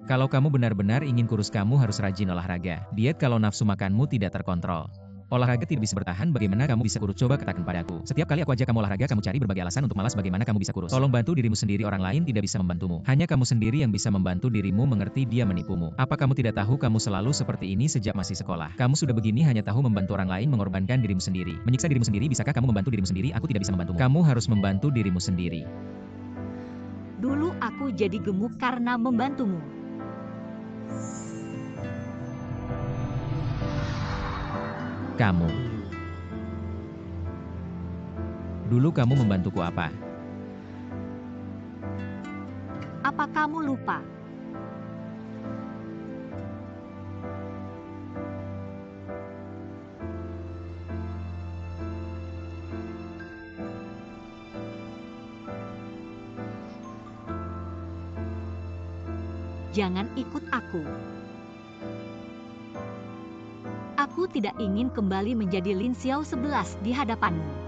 Kalau kamu benar-benar ingin kurus, kamu harus rajin olahraga. Diet kalau nafsu makanmu tidak terkontrol. Olahraga tidak bisa bertahan, bagaimana kamu bisa kurus? Coba katakan padaku. Setiap kali aku ajak kamu olahraga, kamu cari berbagai alasan untuk malas, bagaimana kamu bisa kurus? Tolong bantu dirimu sendiri, orang lain tidak bisa membantumu. Hanya kamu sendiri yang bisa membantu dirimu mengerti dia menipumu. Apa kamu tidak tahu kamu selalu seperti ini sejak masih sekolah? Kamu sudah begini hanya tahu membantu orang lain, mengorbankan dirimu sendiri. Menyiksa dirimu sendiri, bisakah kamu membantu dirimu sendiri? Aku tidak bisa membantumu. Kamu harus membantu dirimu sendiri. Dulu aku jadi gemuk karena membantumu. Kamu. Dulu kamu membantuku apa? Apa kamu lupa? Jangan ikut aku. Aku tidak ingin kembali menjadi Lin Xiao 11 di hadapanmu.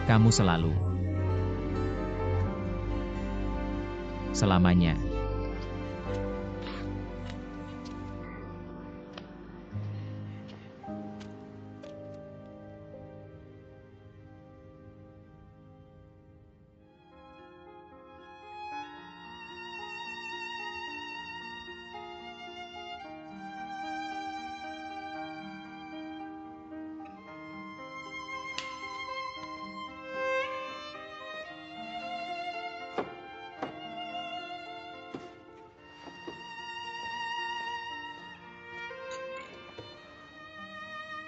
Kamu selalu. Selamanya.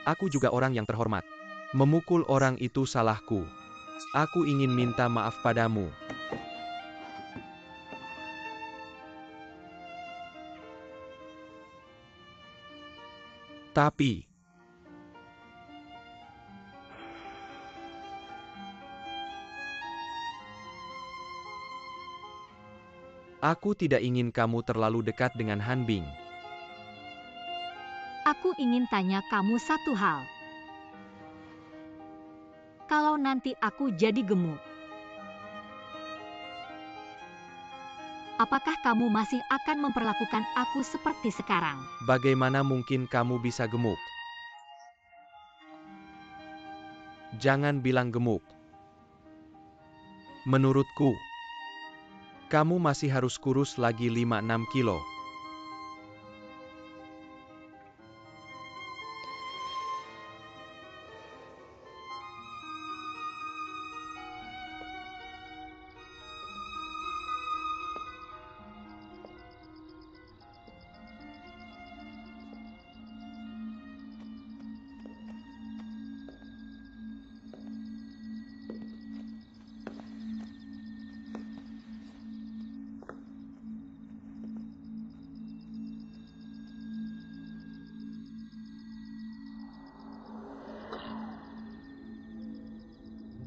Aku juga orang yang terhormat. Memukul orang itu salahku. Aku ingin minta maaf padamu. Tapi, aku tidak ingin kamu terlalu dekat dengan Han Bing. Aku ingin tanya kamu satu hal. Kalau nanti aku jadi gemuk, apakah kamu masih akan memperlakukan aku seperti sekarang? Bagaimana mungkin kamu bisa gemuk? Jangan bilang gemuk. Menurutku, kamu masih harus kurus lagi 5-6 kilo.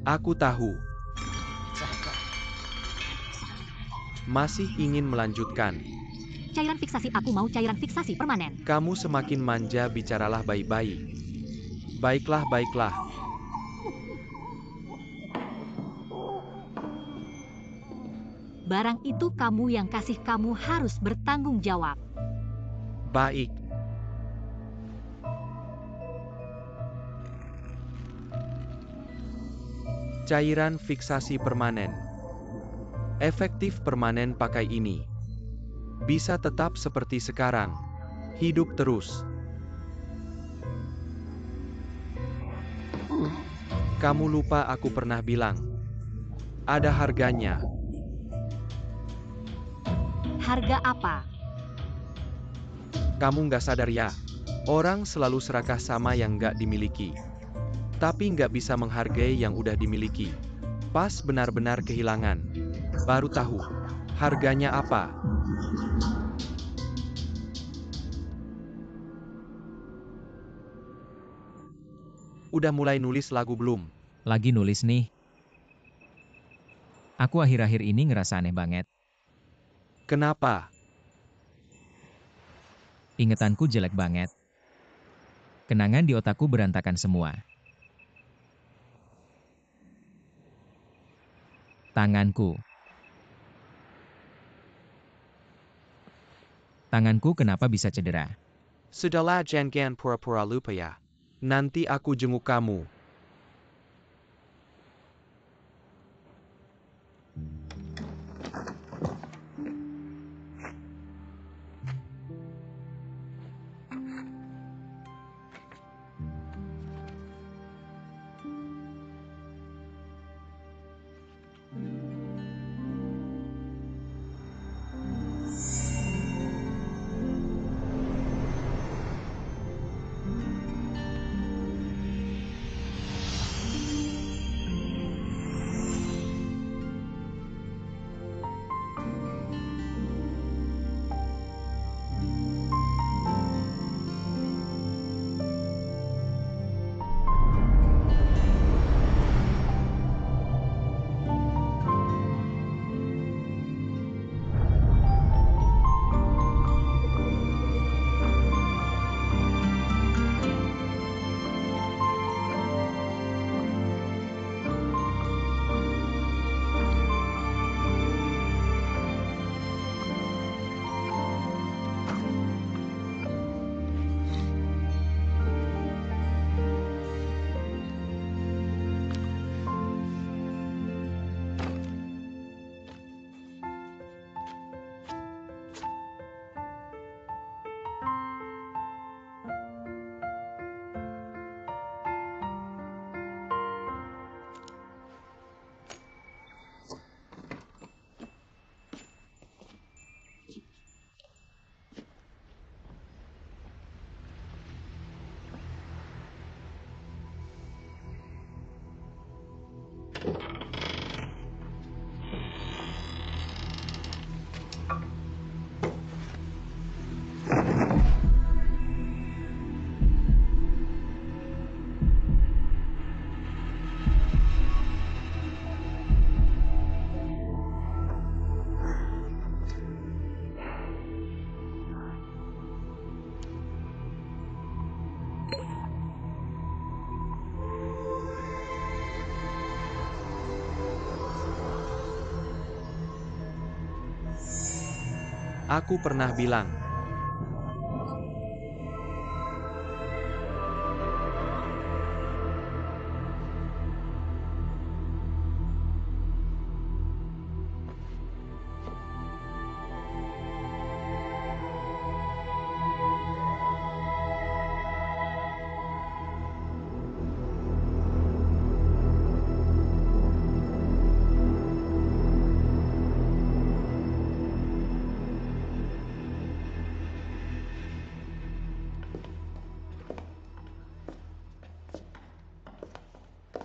Aku tahu. Masih ingin melanjutkan. Cairan fiksasi, aku mau cairan fiksasi permanen. Kamu semakin manja, bicaralah baik-baik. Baiklah, baiklah. Barang itu kamu yang kasih, kamu harus bertanggung jawab. Baik. Cairan fiksasi permanen. Efektif permanen pakai ini. Bisa tetap seperti sekarang. Hidup terus. Kamu lupa aku pernah bilang. Ada harganya. Harga apa? Kamu nggak sadar ya? Orang selalu serakah sama yang nggak dimiliki. Tapi nggak bisa menghargai yang udah dimiliki. Pas benar-benar kehilangan, baru tahu harganya apa. Udah mulai nulis lagu belum? Lagi nulis nih. Aku akhir-akhir ini ngerasa aneh banget. Kenapa? Ingetanku jelek banget. Kenangan di otakku berantakan semua. Tanganku. Tanganku kenapa bisa cedera? Sudahlah, jangan pura-pura lupa ya. Nanti aku jenguk kamu. Aku pernah bilang.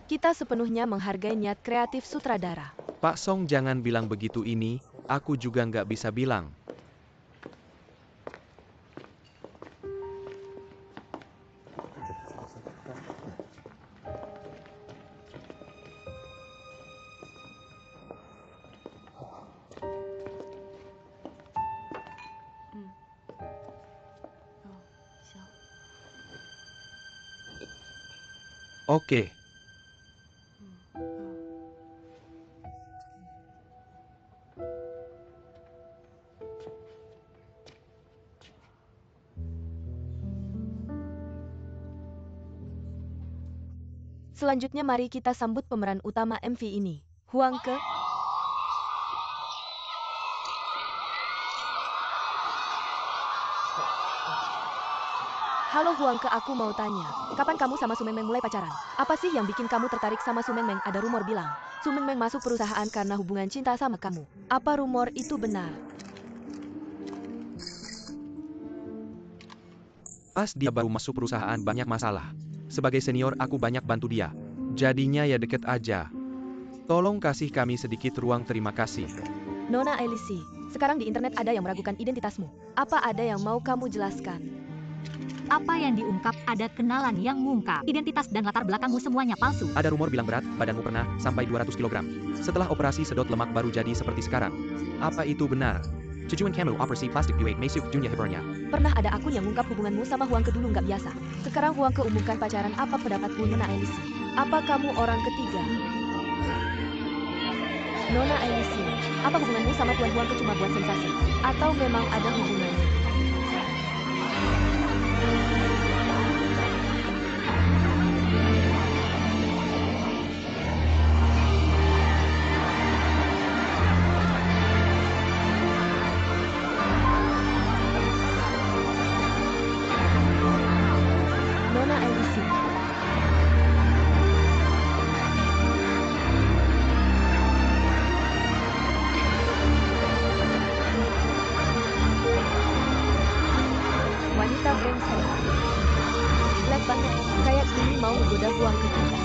Kita sepenuhnya menghargai niat kreatif sutradara. Pak Song jangan bilang begitu ini, aku juga nggak bisa bilang. Oke. Selanjutnya mari kita sambut pemeran utama MV ini, Huang Ke. Halo Huang Ke, aku mau tanya, kapan kamu sama Su Mengmeng mulai pacaran? Apa sih yang bikin kamu tertarik sama Su Mengmeng? Ada rumor bilang, Su Mengmeng masuk perusahaan karena hubungan cinta sama kamu. Apa rumor itu benar? Pas dia baru masuk perusahaan banyak masalah. Sebagai senior aku banyak bantu dia. Jadinya ya deket aja. Tolong kasih kami sedikit ruang, terima kasih. Nona Elisi, sekarang di internet ada yang meragukan identitasmu. Apa ada yang mau kamu jelaskan? Apa yang diungkap ada kenalan yang ngungkap. Identitas dan latar belakangmu semuanya palsu. Ada rumor bilang berat badanmu pernah sampai 200 kg. Setelah operasi sedot lemak baru jadi seperti sekarang. Apa itu benar? Tujuan kamu operasi plastik duit masuk dunia hibernya. Pernah ada akun yang mengungkap hubunganmu sama Huang Ke dulu nggak biasa. Sekarang Huang Ke umumkan pacaran, apa pendapatmu Nona Elisi? Apa kamu orang ketiga? Nona Elisi, apa hubunganmu sama Tuan Huang Ke cuma buat sensasi? Atau memang ada hubungannya? Nona Elisi. Wanita brengsek. Jelek banget, kayak gini mau menggoda Huang Ke kita.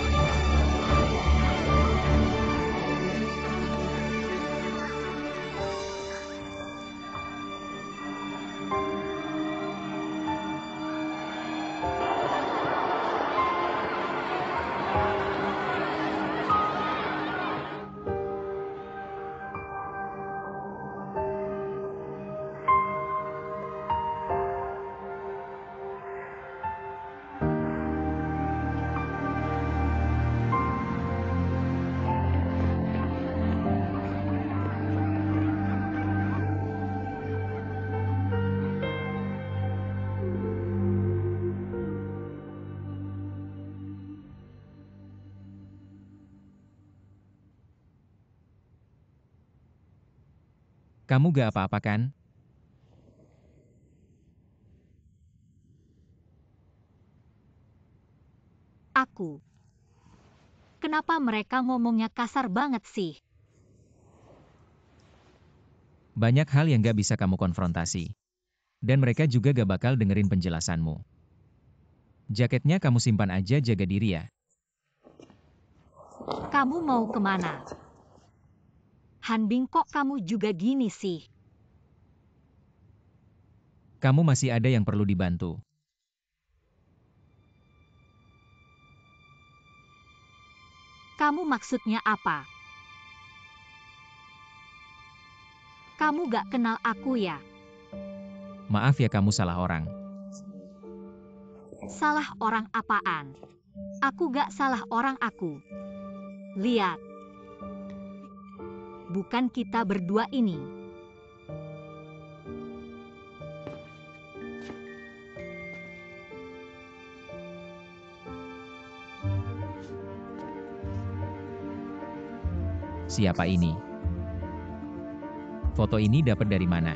Kamu gak apa-apa kan? Aku. Kenapa mereka ngomongnya kasar banget sih? Banyak hal yang gak bisa kamu konfrontasi. Dan mereka juga gak bakal dengerin penjelasanmu. Jaketnya kamu simpan aja, jaga diri ya. Kamu mau kemana? Hanbing, kok kamu juga gini sih? Kamu masih ada yang perlu dibantu. Kamu maksudnya apa? Kamu gak kenal aku ya? Maaf ya, kamu salah orang. Salah orang apaan? Aku gak salah orang aku. Lihat. Bukan kita berdua ini. Siapa ini? Foto ini dapat dari mana?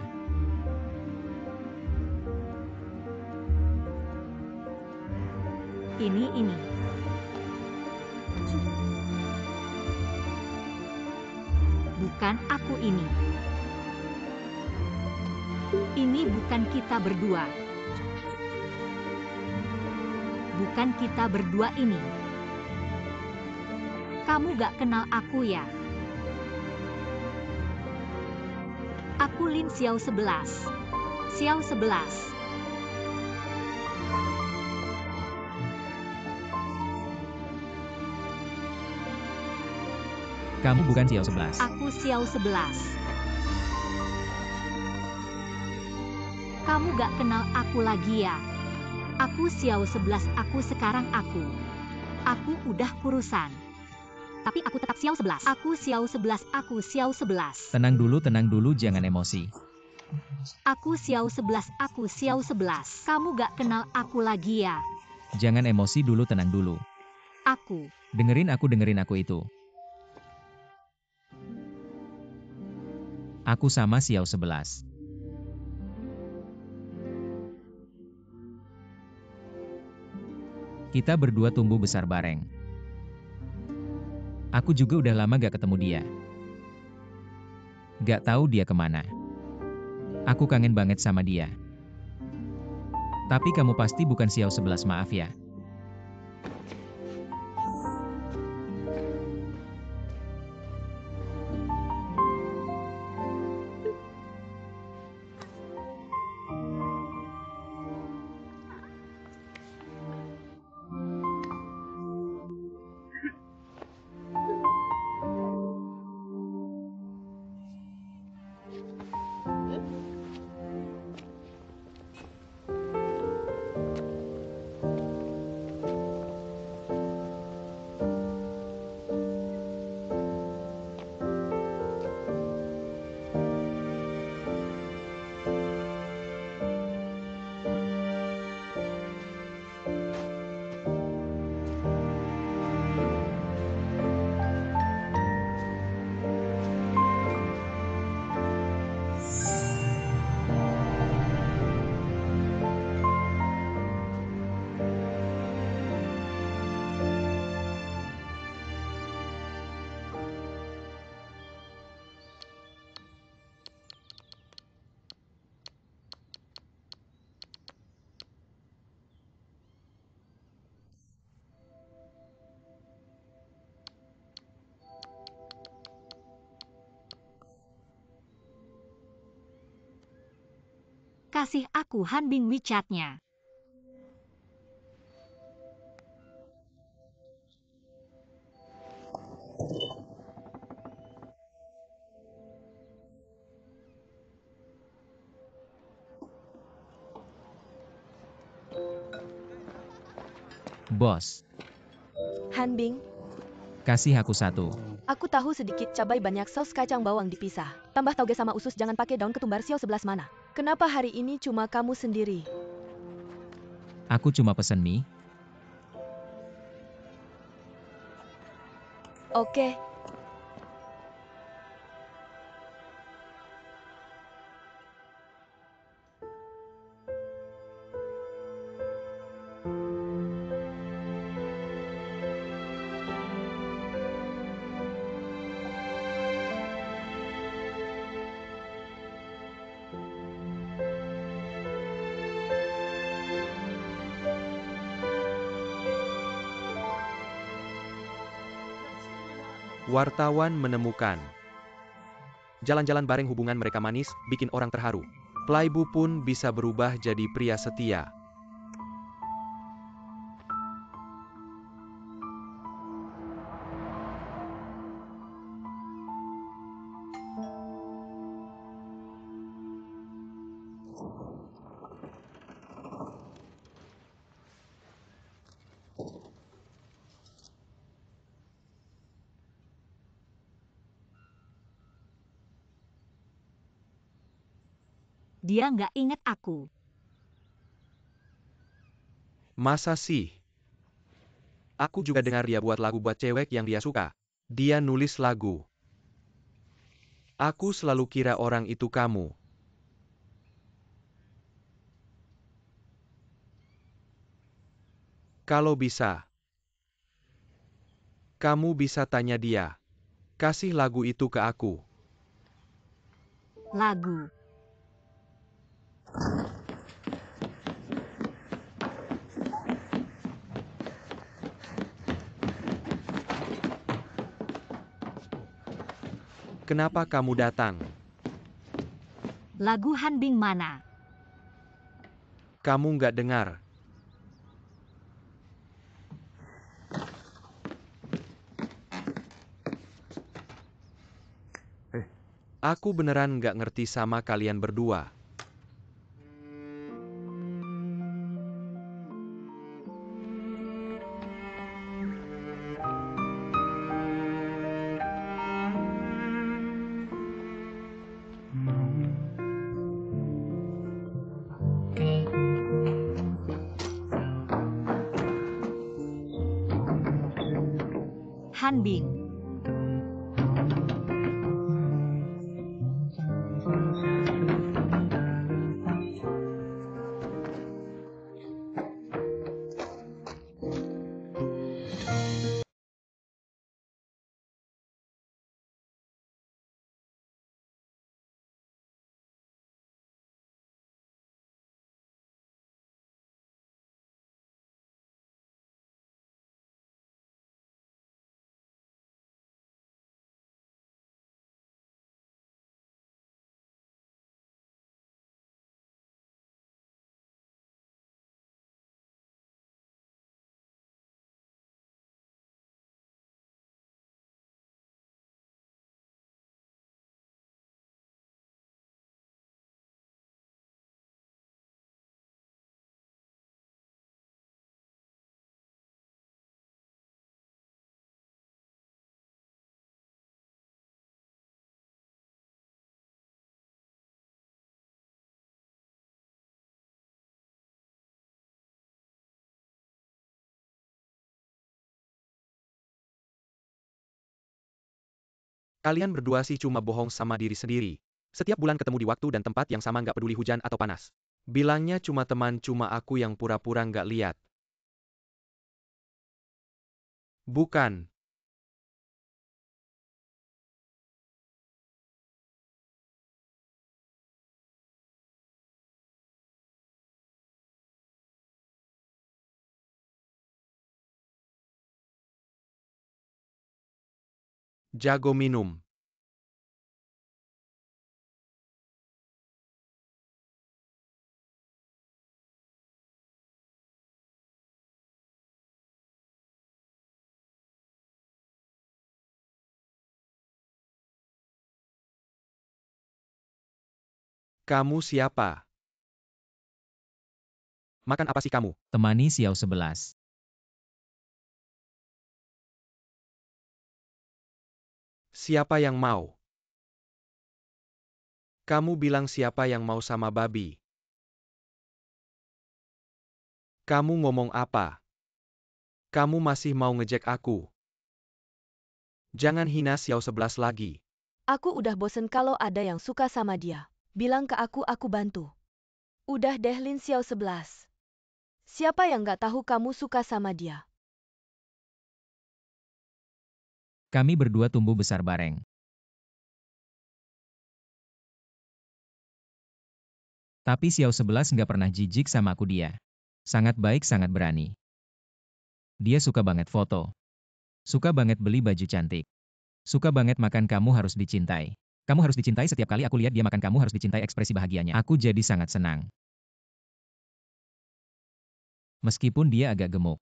Ini. Bukan aku ini. Ini bukan kita berdua. Bukan kita berdua ini. Kamu gak kenal aku ya? Aku Lin Xiao 11. Xiao 11. Kamu bukan Xiao 11. Aku Xiao 11. Kamu gak kenal aku lagi ya? Aku Xiao 11, aku sekarang aku. Aku udah kurusan. Tapi aku tetap Xiao 11. Aku Xiao 11, aku Xiao 11. Tenang dulu, jangan emosi. Aku Xiao 11, aku Xiao 11. Kamu gak kenal aku lagi ya? Jangan emosi dulu, tenang dulu. Aku. Dengerin aku itu. Aku sama Xiao 11. Kita berdua tumbuh besar bareng. Aku juga udah lama gak ketemu dia. Gak tahu dia kemana. Aku kangen banget sama dia. Tapi kamu pasti bukan Xiao 11, maaf ya. Kasih aku Hanbing WeChat-nya. Bos, Hanbing, kasih aku satu. aku tahu sedikit cabai banyak saus kacang bawang dipisah. Tambah tauge sama usus, jangan pakai daun ketumbar. Xiao 11 mana? Kenapa hari ini cuma kamu sendiri? Aku cuma pesen mie. Oke. Wartawan menemukan. Jalan-jalan bareng hubungan mereka manis, bikin orang terharu. Plaibu pun bisa berubah jadi pria setia. Dia nggak inget aku. Masa sih? Aku juga dengar dia buat lagu buat cewek yang dia suka. Dia nulis lagu. Aku selalu kira orang itu kamu. Kalau bisa, kamu bisa tanya dia. Kasih lagu itu ke aku. Lagu. Kenapa kamu datang? Lagu Han Bing mana? Kamu nggak dengar. Aku beneran nggak ngerti sama kalian berdua. Han Bing. Kalian berdua sih cuma bohong sama diri sendiri. Setiap bulan ketemu di waktu dan tempat yang sama nggak peduli hujan atau panas. Bilangnya cuma teman, cuma aku yang pura-pura nggak lihat. Bukan. Jago minum. Kamu siapa? Makan apa sih kamu? Temani Xiao 11. Siapa yang mau? Kamu bilang siapa yang mau sama babi? Kamu ngomong apa? Kamu masih mau ngejek aku? Jangan hina Xiao 11 lagi. Aku udah bosen kalau ada yang suka sama dia. Bilang ke aku bantu. Udah deh Lin Xiao 11. Siapa yang gak tahu kamu suka sama dia? Kami berdua tumbuh besar bareng. Tapi Xiao 11 nggak pernah jijik sama aku dia. Sangat baik, sangat berani. Dia suka banget foto. Suka banget beli baju cantik. Suka banget makan. Kamu harus dicintai. Kamu harus dicintai. Setiap kali aku lihat dia makan, kamu harus dicintai. Ekspresi bahagianya. Aku jadi sangat senang. Meskipun dia agak gemuk.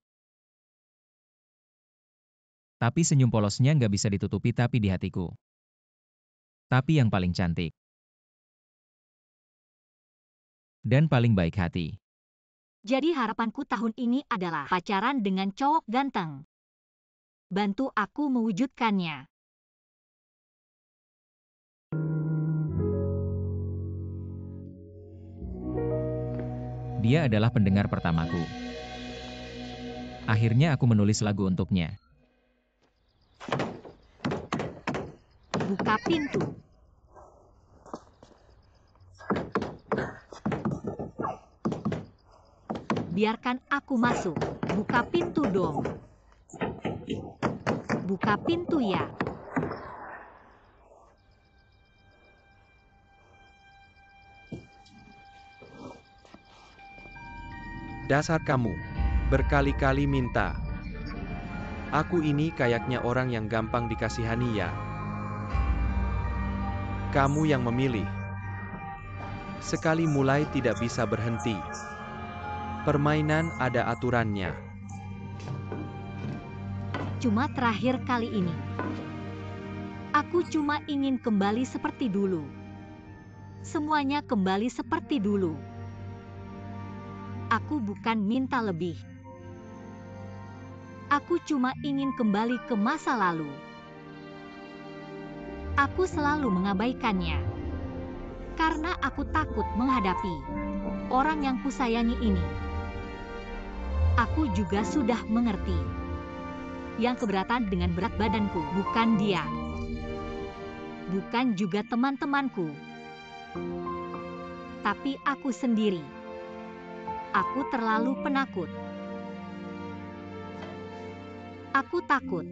Tapi senyum polosnya nggak bisa ditutupi tapi di hatiku. Tapi yang paling cantik. Dan paling baik hati. Jadi harapanku tahun ini adalah pacaran dengan cowok ganteng. Bantu aku mewujudkannya. Dia adalah pendengar pertamaku. Akhirnya aku menulis lagu untuknya. Buka pintu. biarkan aku masuk. Buka pintu dong. Buka pintu ya. Dasar kamu, berkali-kali minta. Aku ini kayaknya orang yang gampang dikasihani ya. Kamu yang memilih. Sekali mulai tidak bisa berhenti. Permainan ada aturannya. Cuma terakhir kali ini. Aku cuma ingin kembali seperti dulu. Semuanya kembali seperti dulu. Aku bukan minta lebih. Aku cuma ingin kembali ke masa lalu. Aku selalu mengabaikannya. Karena aku takut menghadapi orang yang kusayangi ini. Aku juga sudah mengerti. Yang keberatan dengan berat badanku bukan dia. Bukan juga teman-temanku. Tapi aku sendiri. Aku terlalu penakut. Aku takut.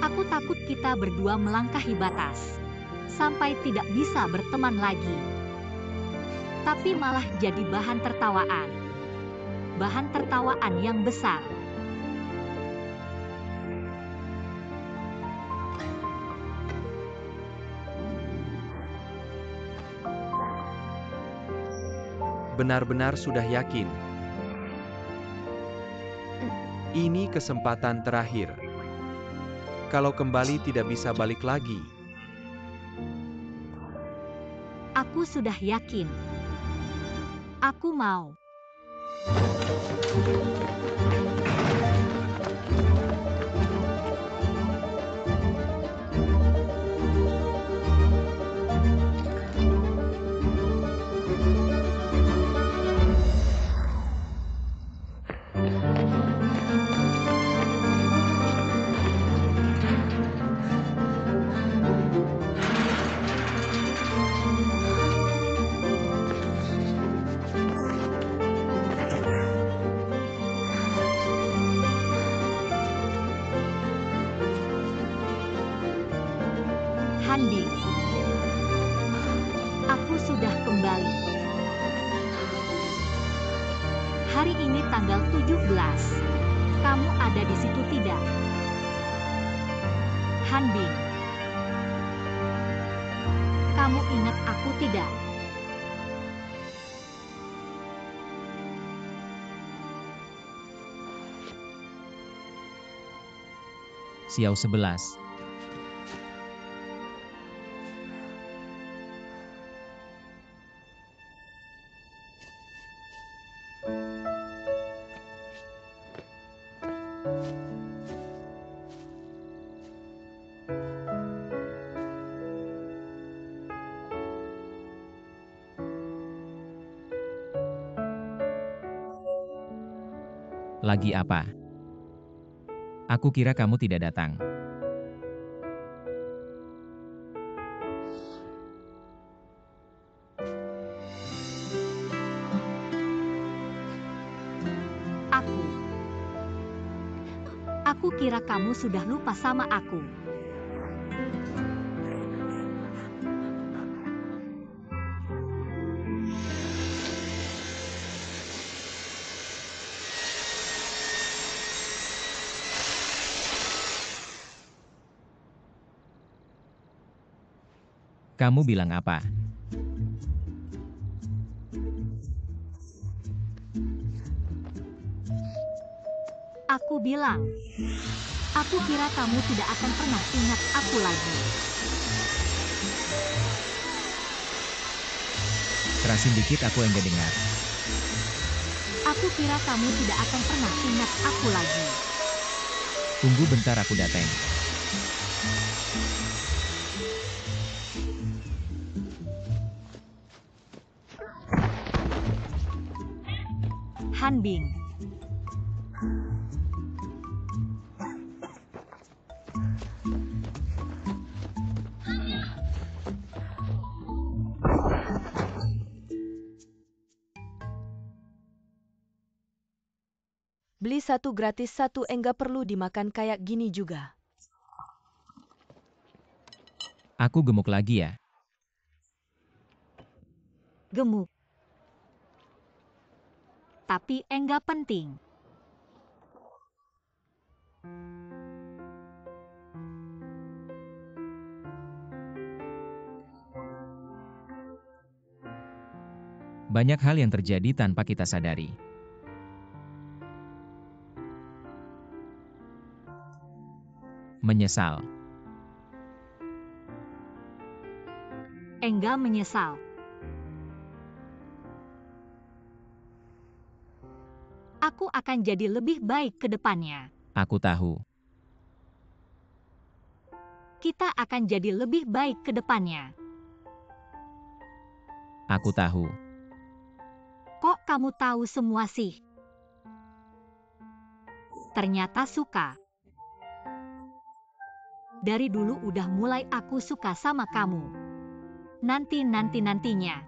Aku takut kita berdua melangkahi batas. Sampai tidak bisa berteman lagi. Tapi malah jadi bahan tertawaan. Bahan tertawaan yang besar. Benar-benar sudah yakin. Ini kesempatan terakhir. Kalau kembali tidak bisa balik lagi. Aku sudah yakin. Aku mau. Hanbing. Aku sudah kembali. Hari ini tanggal 17. Kamu ada di situ tidak? Hanbing. Kamu ingat aku tidak? Xiao 11. Lagi apa? Aku kira kamu tidak datang. Aku kira kamu sudah lupa sama aku. Kamu bilang apa? Aku bilang, aku kira kamu tidak akan pernah ingat aku lagi. Kerasin dikit, aku enggak dengar. Aku kira kamu tidak akan pernah ingat aku lagi. Tunggu bentar, aku datang. Hanbing. Beli satu gratis satu, enggak perlu dimakan kayak gini juga. Aku gemuk lagi ya. Gemuk. Tapi enggak penting. Banyak hal yang terjadi tanpa kita sadari. Menyesal. Enggak menyesal. Aku akan jadi lebih baik ke depannya. Aku tahu. Kita akan jadi lebih baik ke depannya. Aku tahu. Kok kamu tahu semua sih? Ternyata suka. Dari dulu udah mulai aku suka sama kamu. Nantinya.